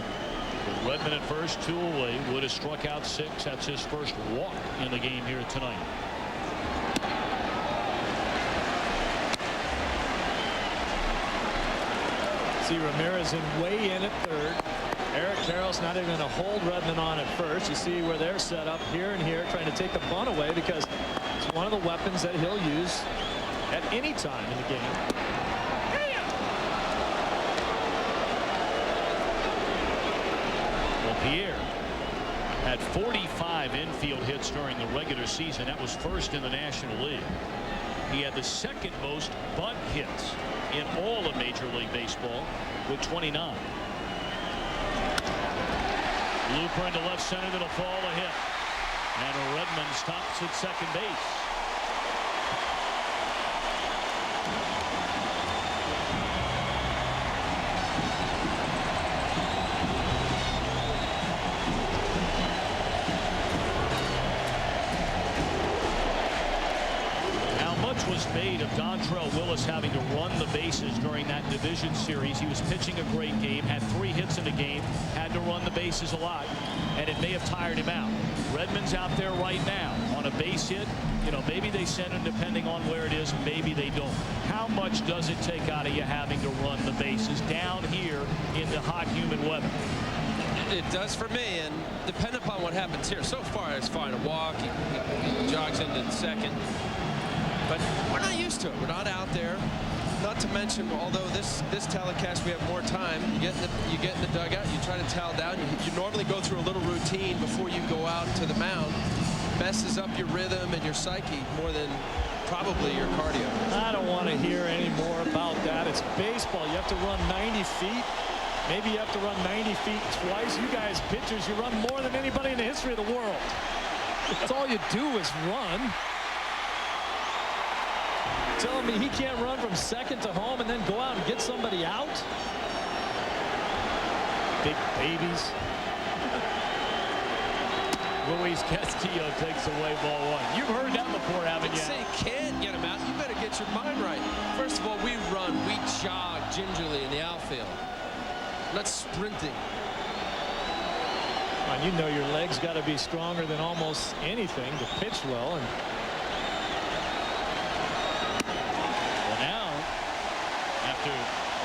With Redmond at first, 2 away. Wood has struck out 6. That's his first walk in the game here tonight. See Ramirez way in at third. Eric Carroll's not even going to hold Redmond on at first. You see where they're set up here and here, trying to take the bunt away because it's one of the weapons that he'll use at any time in the game. Pierre had 45 infield hits during the regular season. That was first in the National League. He had the second most bunt hits in all of Major League Baseball with 29. Looper into left center, that'll fall a hit. And Redmond stops at second base. Was made of Dontrell Willis having to run the bases during that division series. He was pitching a great game, had 3 hits in the game, had to run the bases a lot, and it may have tired him out. Redmond's out there right now on a base hit. You know, maybe they send him depending on where it is, maybe they don't. How much does it take out of you having to run the bases down here in the hot, humid weather? It does for me, and depending upon what happens here. So far, it's fine. A walk, he jogs into second. But we're not used to it. We're not out there. Not to mention, although this telecast we have more time, you get in the dugout, you try to towel down. You normally go through a little routine before you go out to the mound. Messes up your rhythm and your psyche more than probably your cardio. I don't want to hear any more about that. It's baseball. You have to run 90 feet. Maybe you have to run 90 feet twice. You guys pitchers, you run more than anybody in the history of the world. That's all you do is run. Telling me he can't run from second to home and then go out and get somebody out? Big babies. Luis Castillo takes away ball 1. You've heard that before, haven't you? Say can't get him out. You better get your mind right. First of all, we run, we jog gingerly in the outfield. Not sprinting. And you know your legs got to be stronger than almost anything to pitch well. And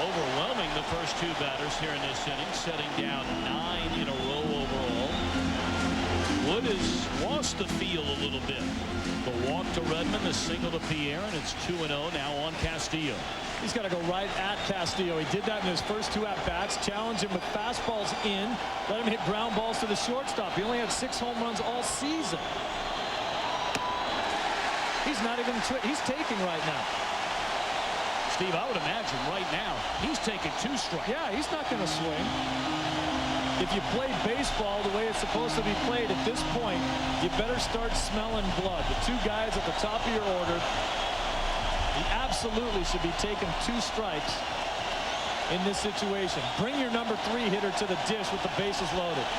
overwhelming the first 2 batters here in this inning, setting down 9 in a row overall. Wood has lost the feel a little bit. The walk to Redmond, the single to Pierre, and it's 2-0 now on Castillo. He's got to go right at Castillo. He did that in his first 2 at-bats. Challenge him with fastballs in. Let him hit ground balls to the shortstop. He only had 6 home runs all season. He's not even he's taking right now. Steve, I would imagine right now he's taking 2 strikes. Yeah, he's not going to swing. If you play baseball the way it's supposed to be played at this point, you better start smelling blood. The 2 guys at the top of your order, he absolutely should be taking 2 strikes in this situation. Bring your number 3 hitter to the dish with the bases loaded.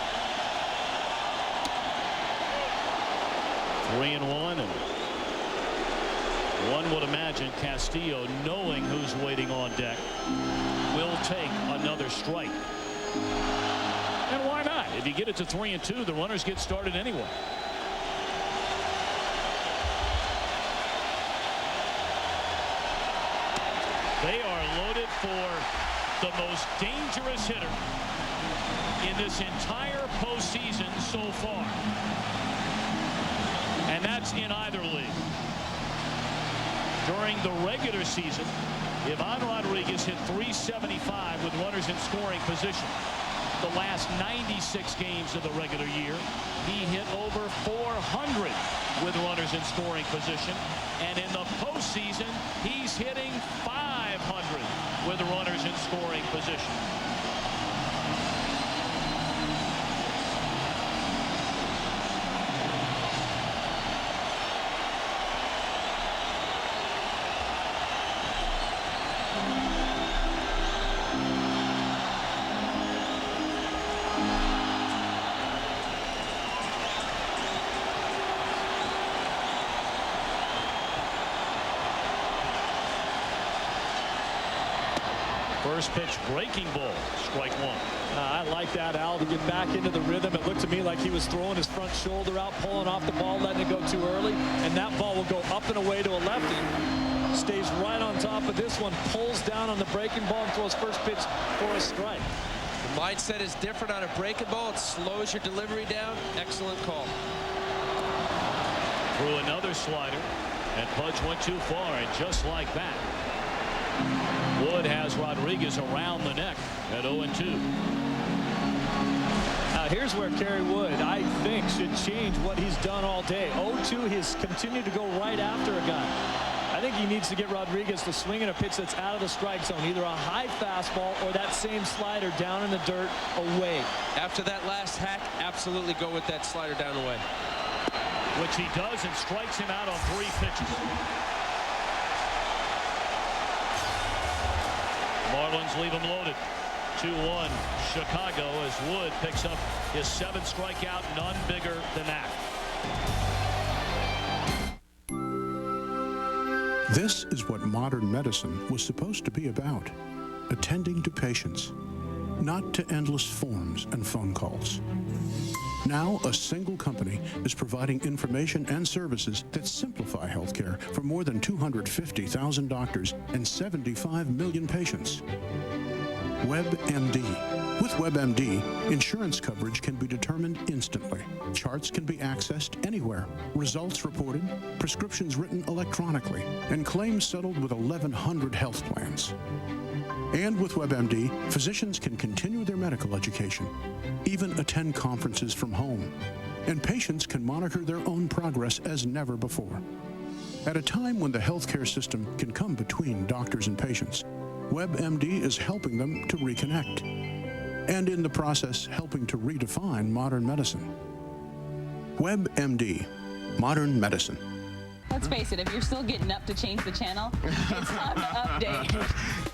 3-1, and one would imagine Castillo, knowing who's waiting on deck, will take another strike. And why not? If you get it to 3-2, the runners get started anyway. They are loaded for the most dangerous hitter in this entire postseason so far. And that's in either league. During the regular season, Ivan Rodriguez hit .375 with runners in scoring position. The last 96 games of the regular year, he hit over 400 with runners in scoring position. And in the postseason, he's hitting 500 with runners in scoring position. First pitch, breaking ball, strike 1. I like that, Al, to get back into the rhythm. It looked to me like he was throwing his front shoulder out, pulling off the ball, letting it go too early, and that ball will go up and away to a lefty. Stays right on top of this one, pulls down on the breaking ball and throws first pitch for a strike. The mindset is different on a breaking ball. It slows your delivery down. Excellent call. Threw another slider, and Pudge went too far, and just like that, Wood has Rodriguez around the neck at 0-2. Here's where Kerry Wood, I think, should change what he's done all day. 0-2, he's continued to go right after a guy. I think he needs to get Rodriguez to swing at a pitch that's out of the strike zone, either a high fastball or that same slider down in the dirt away. After that last hack, absolutely go with that slider down away. Which he does, and strikes him out on 3 pitches. Marlins leave him loaded. 2-1 Chicago as Wood picks up his 7th strikeout, none bigger than that. This is what modern medicine was supposed to be about: attending to patients, not to endless forms and phone calls. Now, a single company is providing information and services that simplify healthcare for more than 250,000 doctors and 75 million patients. WebMD. With WebMD, insurance coverage can be determined instantly. Charts can be accessed anywhere. Results reported, prescriptions written electronically, and claims settled with 1,100 health plans. And with WebMD, physicians can continue their medical education, even attend conferences from home, and patients can monitor their own progress as never before. At a time when the healthcare system can come between doctors and patients, WebMD is helping them to reconnect, and in the process, helping to redefine modern medicine. WebMD, modern medicine. Let's face it, if you're still getting up to change the channel, it's time to update.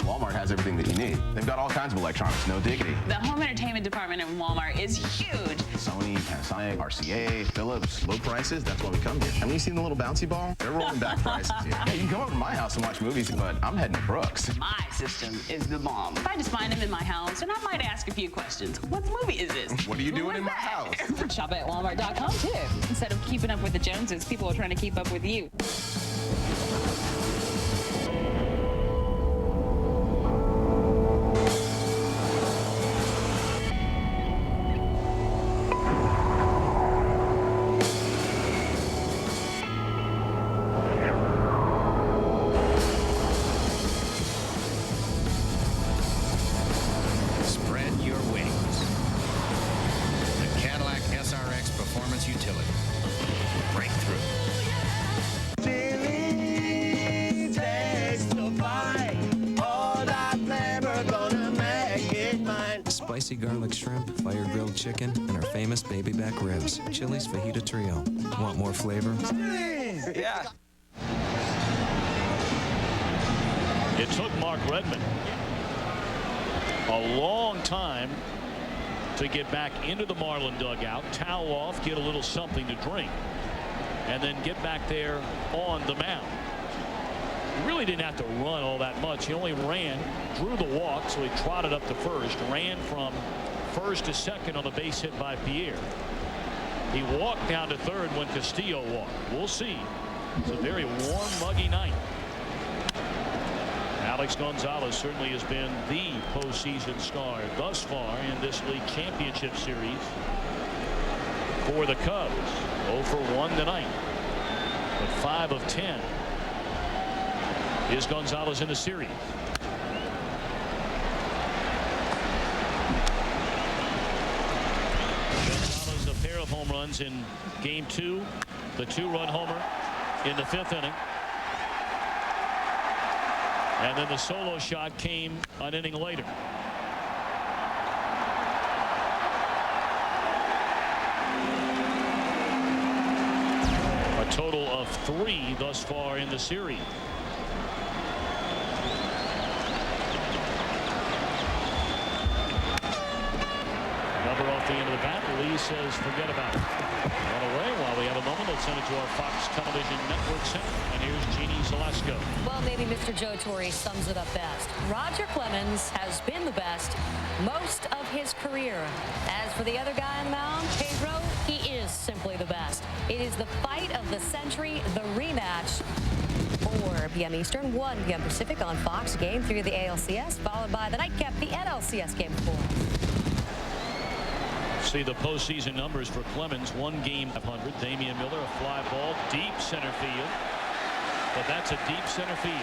Walmart has everything that you need. They've got all kinds of electronics, no diggity. The home entertainment department in Walmart is huge. Sony, Panasonic, RCA, Philips, low prices, that's why we come here. Haven't you seen the little bouncy ball? They're rolling back prices here. Hey, you can come over to my house and watch movies, but I'm heading to Brooks. My system is the bomb. If I just find them in my house, then I might ask a few questions. What movie is this? What are you doing in my house? Shop at Walmart.com too. Instead of keeping up with the Joneses, people are trying to keep up with you. Spread your wings. The Cadillac SRX Performance Utility. Breakthrough. spicy garlic shrimp, fire-grilled chicken, and our famous baby back ribs. Chili's Fajita Trio. Want more flavor? Yeah. It took Mark Redmond a long time to get back into the Marlin dugout, towel off, get a little something to drink, and then get back there on the mound. He really didn't have to run all that much. He only ran, drew the walk, so he trotted up to first, ran from first to second on a base hit by Pierre. He walked down to third when Castillo walked. We'll see. It's a very warm, muggy night. Alex Gonzalez certainly has been the postseason star thus far in this league championship series for the Cubs. 0 for 1 tonight, but 5 of 10 is Gonzalez in the series. Gonzalez, a pair of home runs in game 2, the 2-run homer in the 5th inning. And then the solo shot came an inning later. A total of 3 thus far in the series. Another off the end of the bat. Lee says forget about it. Run away. While we have a moment, let's send it to our Fox Television Network Center. And here's Jeannie Zalesko. Well, maybe Mr. Joe Torre sums it up best. Roger Clemens has been the best most of his career. As for the other guy on the mound, Pedro, he is simply the best. It is the fight of the century, the rematch. 4 p.m. Eastern, 1 p.m. Pacific on Fox. Game 3 of the ALCS, followed by the nightcap, the NLCS Game 4. See the postseason numbers for Clemens. 1 game 500. Damian Miller, a fly ball deep center field, but that's a deep center field.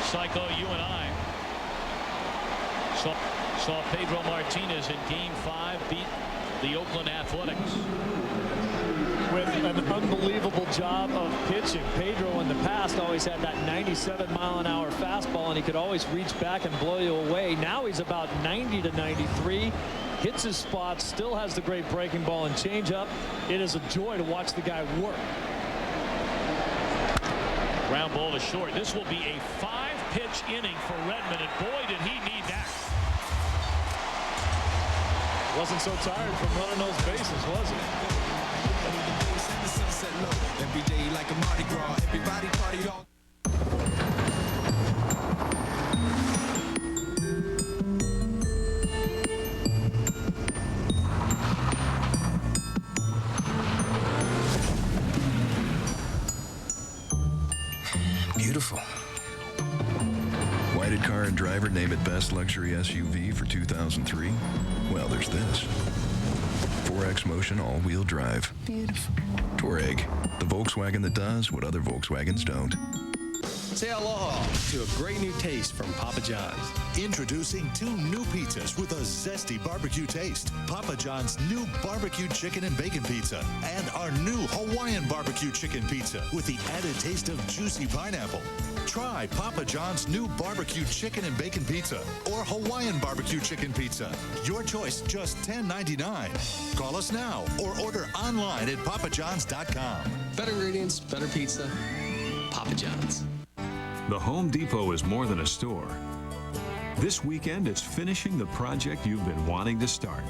Psycho, you and I saw Pedro Martinez in game 5 beat the Oakland Athletics with an unbelievable job of pitching. Pedro in the past always had that 97-mile-an-hour fastball, and he could always reach back and blow you away. Now he's about 90 to 93, hits his spots, still has the great breaking ball and changeup. It is a joy to watch the guy work. Ground ball to short. This will be a 5-pitch inning for Redmond, and boy did he need that. Wasn't so tired from running those bases, was he? Every day like a Mardi Gras, everybody party all. Beautiful. Why did Car and Driver name it Best Luxury SUV for 2003? Well, there's this. 4X Motion all-wheel drive. Beautiful. Touareg, the Volkswagen that does what other Volkswagens don't. Say aloha to a great new taste from Papa John's. Introducing 2 new pizzas with a zesty barbecue taste. Papa John's new barbecue chicken and bacon pizza and our new Hawaiian barbecue chicken pizza with the added taste of juicy pineapple. Try Papa John's new barbecue chicken and bacon pizza or Hawaiian barbecue chicken pizza. Your choice, just $10.99. Call us now or order online at papajohns.com. Better ingredients, better pizza. Papa John's. The Home Depot is more than a store. This weekend, it's finishing the project you've been wanting to start.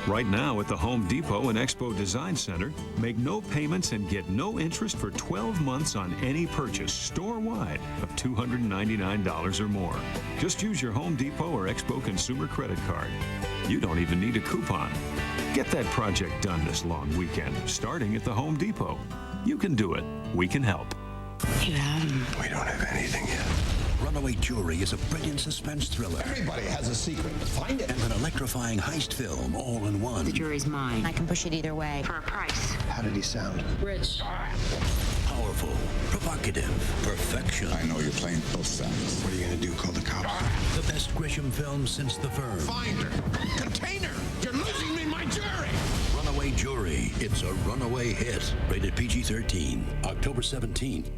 Right now at the Home Depot and Expo Design Center, make no payments and get no interest for 12 months on any purchase store-wide of $299 or more. Just use your Home Depot or Expo consumer credit card. You don't even need a coupon. Get that project done this long weekend, starting at the Home Depot. You can do it. We can help. We don't have anything yet. Runaway Jewelry is a brilliant suspense thriller. Everybody has a secret. Find it. And an electrifying heist film all in one. The jury's mine. I can push it either way. For a price. How did he sound? Rich. Powerful, provocative, perfection. I know you're playing both sides. What are you going to do? Call the cops? The best Grisham film since The Firm. Find her. Container. You're losing me my jury. Runaway Jewelry. It's a runaway hit. Rated PG-13. October 17th.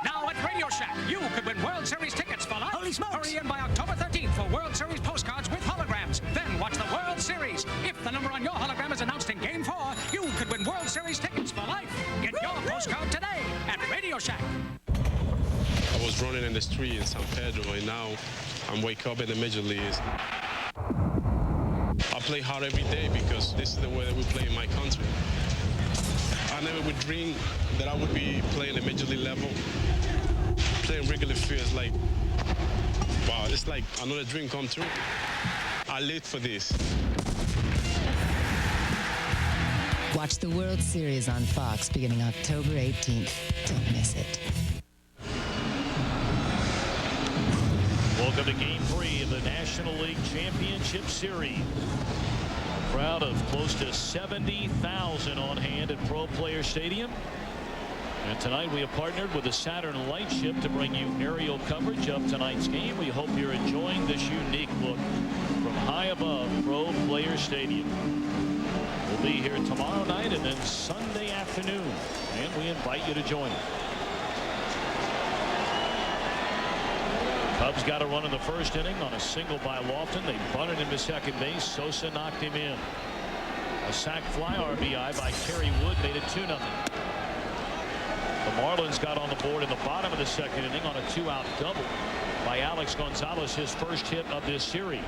Now at Radio Shack, you could win World Series tickets for life. Holy smokes! Hurry in by October 13th for World Series postcards with holograms. Then watch the World Series. If the number on your hologram is announced in Game 4, you could win World Series tickets for life. Get your postcard today at Radio Shack. I was running in the street in San Pedro, and now I'm wake up in the major leagues. I play hard every day because this is the way that we play in my country. I never would dream that I would be playing at major league level. Playing regular feels like, wow, it's like another dream come true. I lived for this. Watch the World Series on Fox beginning October 18th. Don't miss it. Welcome to Game 3 of the National League Championship Series. A crowd of close to 70,000 on hand at Pro Player Stadium. And tonight we have partnered with the Saturn Lightship to bring you aerial coverage of tonight's game. We hope you're enjoying this unique look from high above Pro Player Stadium. We'll be here tomorrow night and then Sunday afternoon, and we invite you to join us. Cubs got a run in the first inning on a single by Lofton. They bunted him to second base. Sosa knocked him in. A sac fly RBI by Kerry Wood made it 2-0. The Marlins got on the board in the bottom of the second inning on a 2-out double by Alex Gonzalez, his first hit of this series.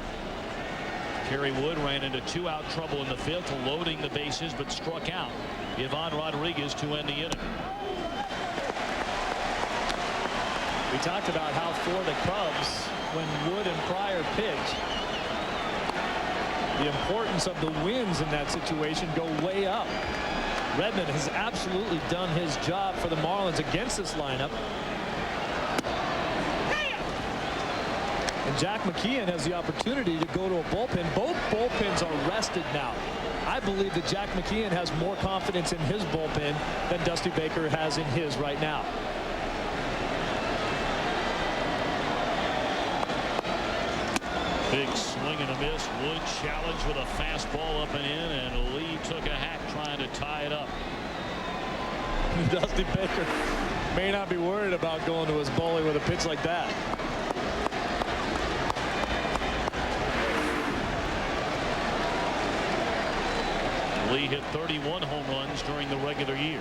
Kerry Wood ran into 2-out trouble in the fifth, loading the bases, but struck out Ivan Rodriguez to end the inning. We talked about how for the Cubs, when Wood and Pryor pitch, the importance of the wins in that situation go way up. Redmond has absolutely done his job for the Marlins against this lineup. And Jack McKeon has the opportunity to go to a bullpen. Both bullpens are rested now. I believe that Jack McKeon has more confidence in his bullpen than Dusty Baker has in his right now. Big swing and a miss. Wood challenged with a fastball up and in, and Lee took a hack trying to tie it up. Dusty Baker may not be worried about going to his bully with a pitch like that. Lee hit 31 home runs during the regular year.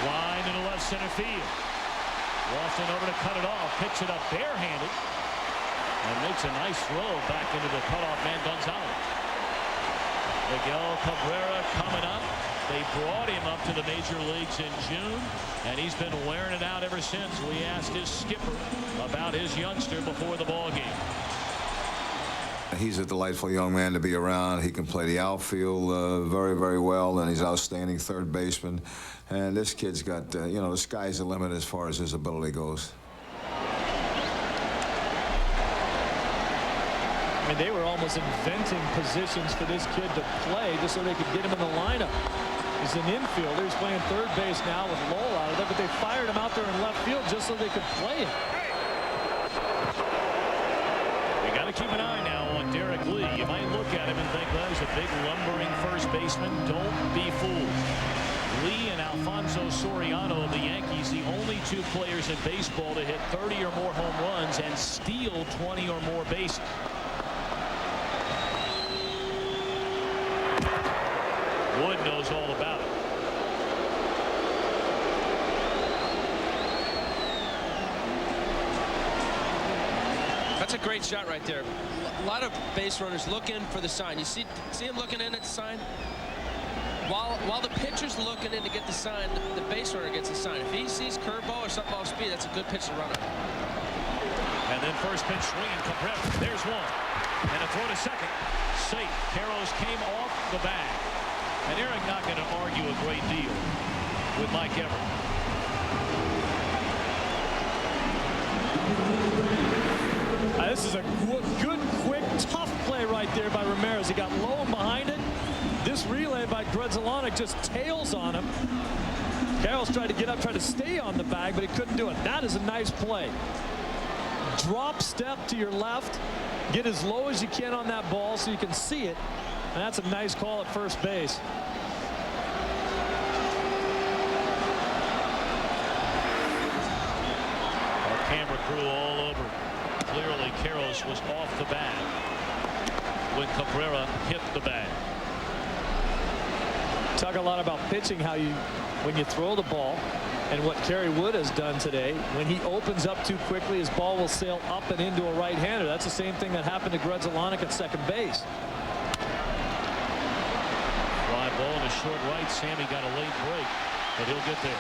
Line into left center field. Lofton over to cut it off. Picks it up barehanded. And makes a nice throw back into the cutoff man Gonzalez. Miguel Cabrera coming up. They brought him up to the major leagues in June, and he's been wearing it out ever since. We asked his skipper about his youngster before the ball game. He's a delightful young man to be around. He can play the outfield very, very well, and he's outstanding third baseman. And this kid's got, you know, the sky's the limit as far as his ability goes. I mean, they were almost inventing positions for this kid to play just so they could get him in the lineup. He's an infielder. He's playing third base now with Lowell out of there, but they fired him out there in left field just so they could play him. You got to keep an eye now on Derek Lee. You might look at him and think, well, he's a big lumbering first baseman. Don't be fooled. Lee and Alfonso Soriano of the Yankees, the only two players in baseball to hit 30 or more home runs and steal 20 or more bases. Wood knows all about it. That's a great shot right there. A lot of base runners looking for the sign. You see him looking in at the sign? While the pitcher's looking in to get the sign, the base runner gets the sign. If he sees curveball or something off speed, that's a good pitch to run on. And then first pitch swinging, Cabrera. There's one. And a throw to second. Safe. Carrows came off the bag. And Eric not going to argue a great deal with Mike Everett. This is a good, quick, tough play right there by Ramirez. He got low and behind it. This relay by Grzelcyk just tails on him. Carroll's tried to get up, tried to stay on the bag, but he couldn't do it. That is a nice play. Drop step to your left. Get as low as you can on that ball so you can see it. And that's a nice call at first base. Camera crew all over. Clearly, Karros was off the bag when Cabrera hit the bag. Talk a lot about pitching, how when you throw the ball, and what Kerry Wood has done today, when he opens up too quickly, his ball will sail up and into a right-hander. That's the same thing that happened to Grudzielanek at second base. Fly ball in the short right. Sammy got a late break, but he'll get there.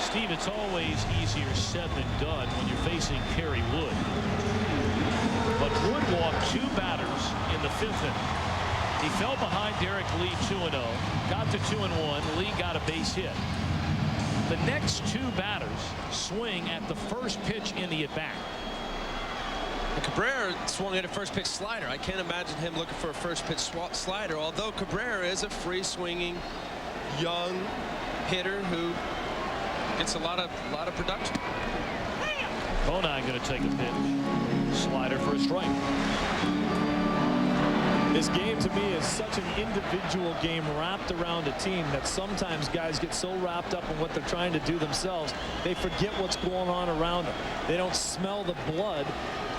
Steve, it's always easier said than done when you're facing Kerry Wood. But Wood walked 2 batters in the 5th inning. He fell behind Derek Lee 2-0, got to 2-1. Lee got a base hit. The next 2 batters swing at the first pitch in the at-bat. Cabrera swung at a first pitch slider. I can't imagine him looking for a first pitch slider, although Cabrera is a free swinging young hitter who gets a lot of production. Bonine going to take a pitch. Slider for a strike. This game to me is such an individual game wrapped around a team that sometimes guys get so wrapped up in what they're trying to do themselves, they forget what's going on around them. They don't smell the blood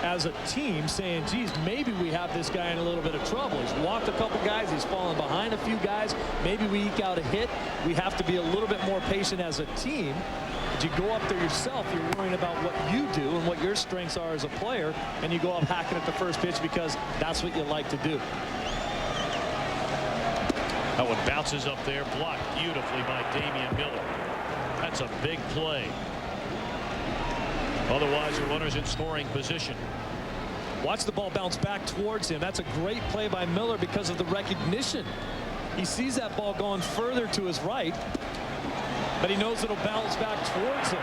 as a team saying, geez, maybe we have this guy in a little bit of trouble. He's walked a couple guys. He's fallen behind a few guys. Maybe we eke out a hit. We have to be a little bit more patient as a team. But you go up there yourself, you're worrying about what you do and what your strengths are as a player, and you go up hacking at the first pitch because that's what you like to do. That one bounces up there, blocked beautifully by Damian Miller. That's a big play. Otherwise, the runner's in scoring position. Watch the ball bounce back towards him. That's a great play by Miller because of the recognition. He sees that ball going further to his right, but he knows it'll bounce back towards him.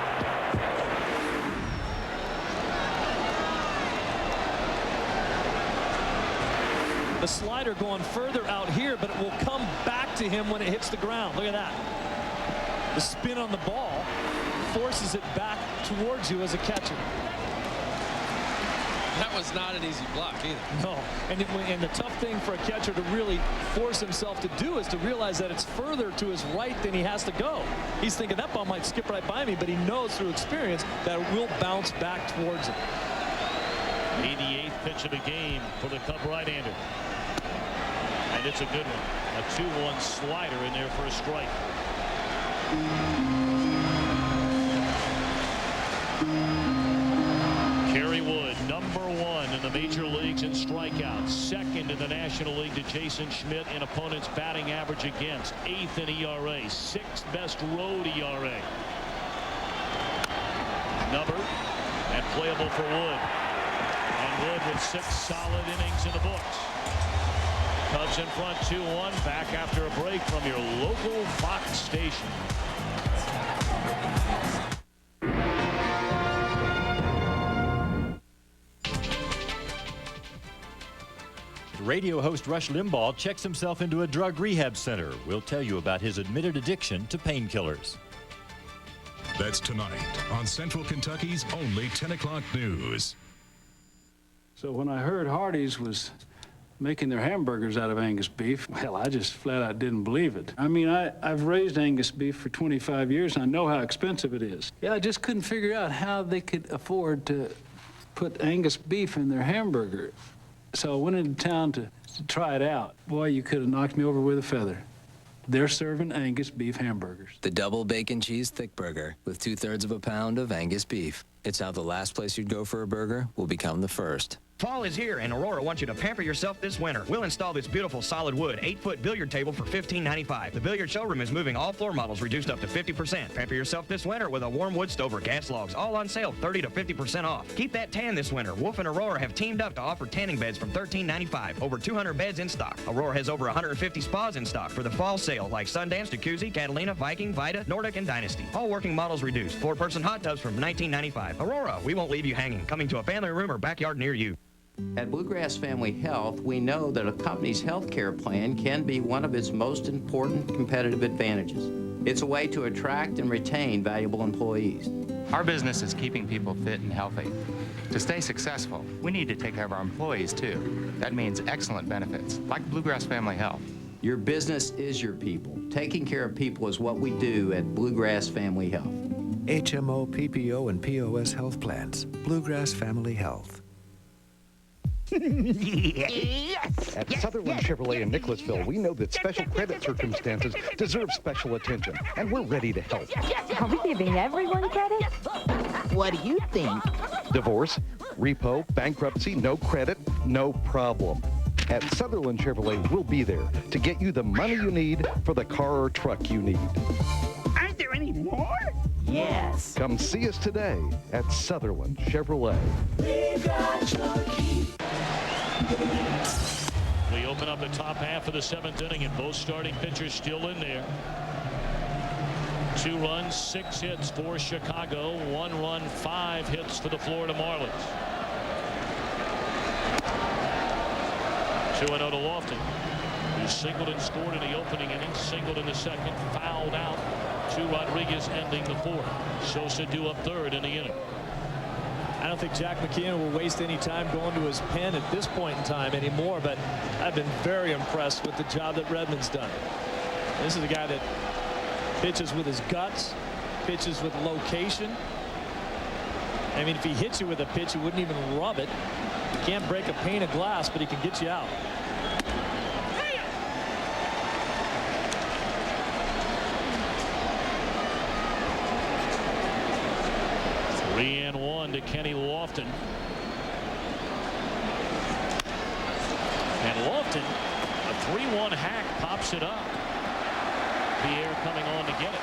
The slider going further out here, but it will come back to him when it hits the ground. Look at that. The spin on the ball forces it back towards you as a catcher. That was not an easy block either. No, and the tough thing for a catcher to really force himself to do is to realize that it's further to his right than he has to go. He's thinking that ball might skip right by me, but he knows through experience that it will bounce back towards him. 88th pitch of the game for the Cub right-hander. And it's a good one. A 2-1 slider in there for a strike. Kerry Wood, #1 in the major leagues in strikeouts, 2nd in the National League to Jason Schmidt in opponents' batting average against, 8th in ERA, 6th best road ERA. Numbered and playable for Wood. And Wood with 6 solid innings in the books. Cubs in front 2-1, back after a break from your local Fox station. Radio host Rush Limbaugh checks himself into a drug rehab center. We'll tell you about his admitted addiction to painkillers. That's tonight on Central Kentucky's only 10 o'clock news. So when I heard Hardee's was making their hamburgers out of Angus beef, well, I just flat out didn't believe it. I mean, I've raised Angus beef for 25 years, and I know how expensive it is. Yeah, I just couldn't figure out how they could afford to put Angus beef in their hamburger. So I went into town to try it out. Boy, you could have knocked me over with a feather. They're serving Angus beef hamburgers. The double bacon cheese thick burger with 2/3 of a pound of Angus beef. It's how the last place you'd go for a burger will become the first. Fall is here, and Aurora wants you to pamper yourself this winter. We'll install this beautiful solid wood 8-foot billiard table for $15.95. The billiard showroom is moving all floor models reduced up to 50%. Pamper yourself this winter with a warm wood stove or gas logs, all on sale 30 to 50% off. Keep that tan this winter. Wolf and Aurora have teamed up to offer tanning beds from $13.95. Over 200 beds in stock. Aurora has over 150 spas in stock for the fall sale, like Sundance, Jacuzzi, Catalina, Viking, Vita, Nordic, and Dynasty. All working models reduced. 4-person hot tubs from $19.95. Aurora, we won't leave you hanging. Coming to a family room or backyard near you. At Bluegrass Family Health, we know that a company's health care plan can be one of its most important competitive advantages. It's a way to attract and retain valuable employees. Our business is keeping people fit and healthy. To stay successful, we need to take care of our employees, too. That means excellent benefits, like Bluegrass Family Health. Your business is your people. Taking care of people is what we do at Bluegrass Family Health. HMO, PPO, and POS health plans. Bluegrass Family Health. Yes! At Sutherland Chevrolet in Nicholasville, we know that special credit circumstances deserve special attention, and we're ready to help. Are we giving everyone credit? What do you think? Divorce, repo, bankruptcy, no credit, no problem. At Sutherland Chevrolet, we'll be there to get you the money you need for the car or truck you need. Aren't there any more? Yes. Come see us today at Sutherland Chevrolet. We open up the top half of the 7th inning, and both starting pitchers still in there. 2 runs, 6 hits for Chicago. 1 run, 5 hits for the Florida Marlins. 2-0 to Lofton, who singled and scored in the opening inning, singled in the second, fouled out to Rodriguez, ending the 4th. Sosa due up 3rd in the inning. I don't think Jack McKeon will waste any time going to his pen at this point in time anymore, but I've been very impressed with the job that Redmond's done. This is a guy that pitches with his guts, pitches with location. I mean, if he hits you with a pitch, you wouldn't even rub it. He can't break a pane of glass, but he can get you out. Three and 1 to Kenny Lofton. And Lofton, a 3-1 hack, pops it up. Pierre coming on to get it.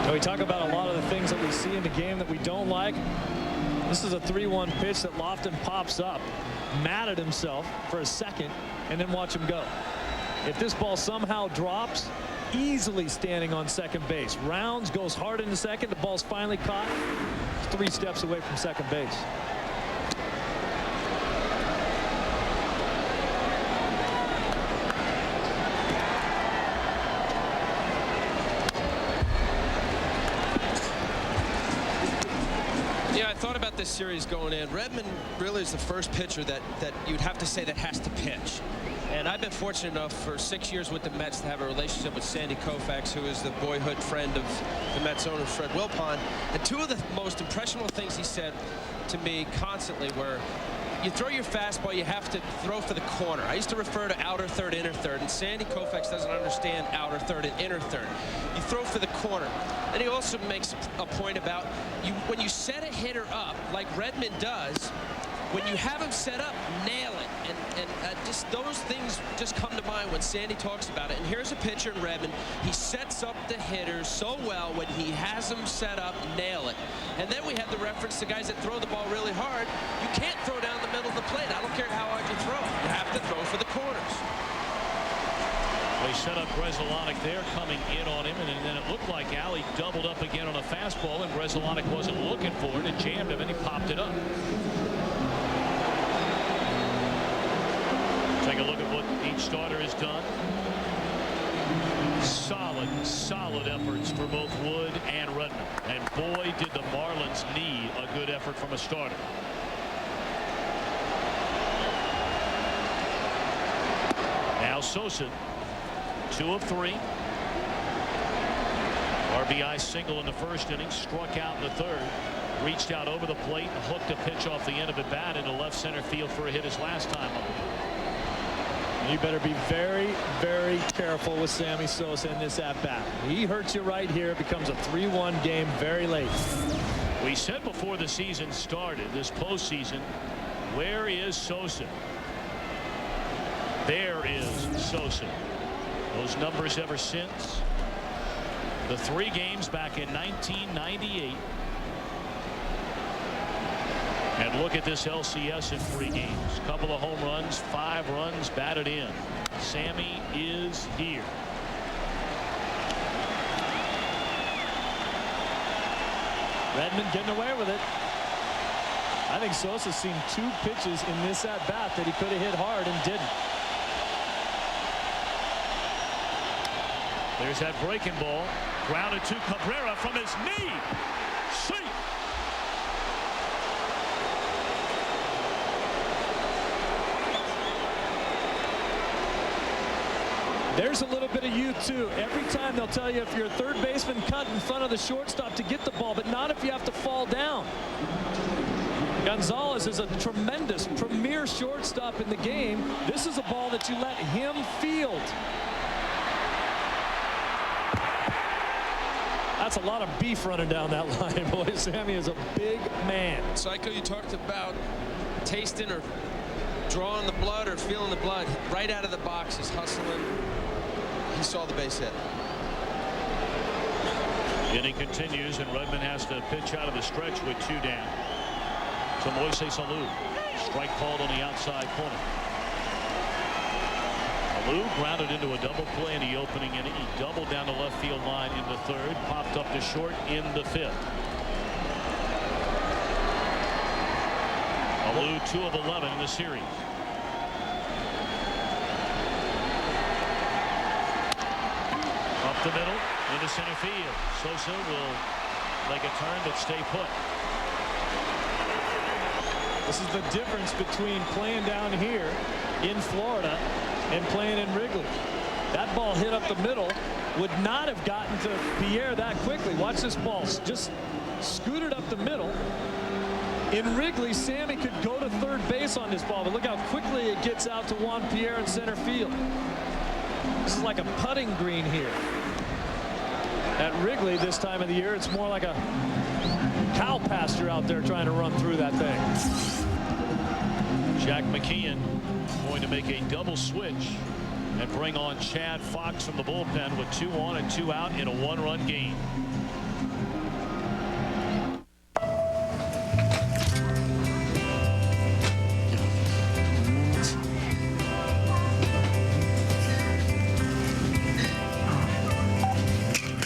Now, we talk about a lot of the things that we see in the game that we don't like. This is a 3-1 pitch that Lofton pops up, mad at himself for a second, and then watch him go. If this ball somehow drops, easily standing on second base. Rounds, goes hard into second. The ball's finally caught. 3 steps away from second base. Yeah, I thought about this series going in. Redmond really is the first pitcher that you'd have to say that has to pitch. And I've been fortunate enough for 6 years with the Mets to have a relationship with Sandy Koufax, who is the boyhood friend of the Mets owner, Fred Wilpon. And 2 of the most impressionable things he said to me constantly were, you throw your fastball, you have to throw for the corner. I used to refer to outer third, inner third, and Sandy Koufax doesn't understand outer third and inner third. You throw for the corner. And he also makes a point about when you set a hitter up like Redmond does, when you have him set up, nail it. And just those things just come to mind when Sandy talks about it. And here's a pitcher in Redmond. He sets up the hitters so well when he has them set up, nail it. And then we have the reference to guys that throw the ball really hard. You can't throw down the middle of the plate. I don't care how hard you throw. You have to throw for the corners. They set up Bresolonic there, coming in on him, and then it looked like Alley doubled up again on a fastball, and Bresolonic wasn't looking for it. It jammed him, and he popped it up. Take a look at what each starter has done. Solid efforts for both Wood and Redmond. And boy, did the Marlins need a good effort from a starter. Now Sosa, 2 of 3. RBI single in the first inning, struck out in the 3rd. Reached out over the plate and hooked a pitch off the end of a bat into left center field for a hit his last time up. You better be very, very careful with Sammy Sosa in this at-bat. He hurts you right here. It becomes a 3-1 game very late. We said before the season started, this postseason, where is Sosa? There is Sosa. Those numbers ever since. The 3 games back in 1998. And look at this LCS in 3 games. Couple of home runs, 5 runs batted in. Sammy is here. Redmond getting away with it. I think Sosa's seen 2 pitches in this at bat that he could have hit hard and didn't. There's that breaking ball. Grounded to Cabrera from his knee. See. There's a little bit of youth, too. Every time they'll tell you if you're a third baseman, cut in front of the shortstop to get the ball, but not if you have to fall down. Gonzalez is a tremendous, premier shortstop in the game. This is a ball that you let him field. That's a lot of beef running down that line, boy. Sammy is a big man. Psycho, you talked about tasting or drawing the blood or feeling the blood. Right out of the box, he's hustling. He saw the base hit. Inning continues, and Redmond has to pitch out of the stretch with 2 down. To Moises Alou. Strike called on the outside corner. Alou grounded into a double play in the opening inning. He doubled down the left field line in the 3rd, popped up to short in the 5th. Alou 2 of 11 in the series. Up the middle into center field. Sosa will make a turn but stay put. This is the difference between playing down here in Florida and playing in Wrigley. That ball hit up the middle, would not have gotten to Pierre that quickly. Watch this ball just scooted up the middle. In Wrigley, Sammy could go to third base on this ball, but look how quickly it gets out to Juan Pierre in center field. This is like a putting green here. At Wrigley this time of the year, it's more like a cow pasture out there trying to run through that thing. Jack McKeon going to make a double switch and bring on Chad Fox from the bullpen with 2 on and 2 out in a 1-run game.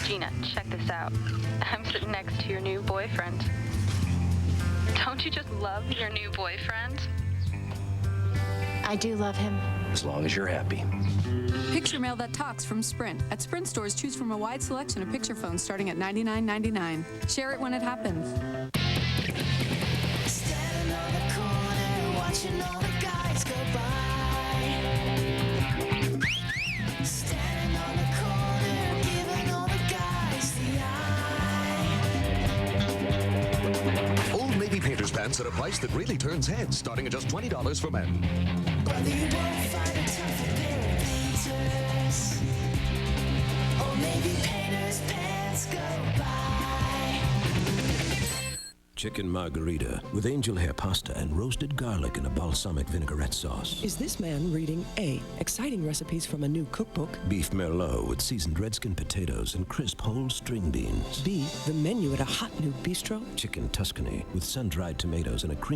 Gina, check this out. I'm sitting next to your new boyfriend. Don't you just love your new boyfriend? I do love him. As long as you're happy. Picture mail that talks from Sprint. At Sprint stores, choose from a wide selection of picture phones starting at $99.99. Share it when it happens. Standing on the corner, watching all the guys go by. Standing on the corner, giving all the guys the eye. Old Navy painter's pants at a price that really turns heads, starting at just $20 for men. Brother, you won't find a tougher pair of painters. Old Navy painters' pants go by. Chicken margarita with angel hair pasta and roasted garlic in a balsamic vinaigrette sauce. Is this man reading A, exciting recipes from a new cookbook? Beef merlot with seasoned redskin potatoes and crisp whole string beans. B, the menu at a hot new bistro? Chicken Tuscany with sun-dried tomatoes and a cream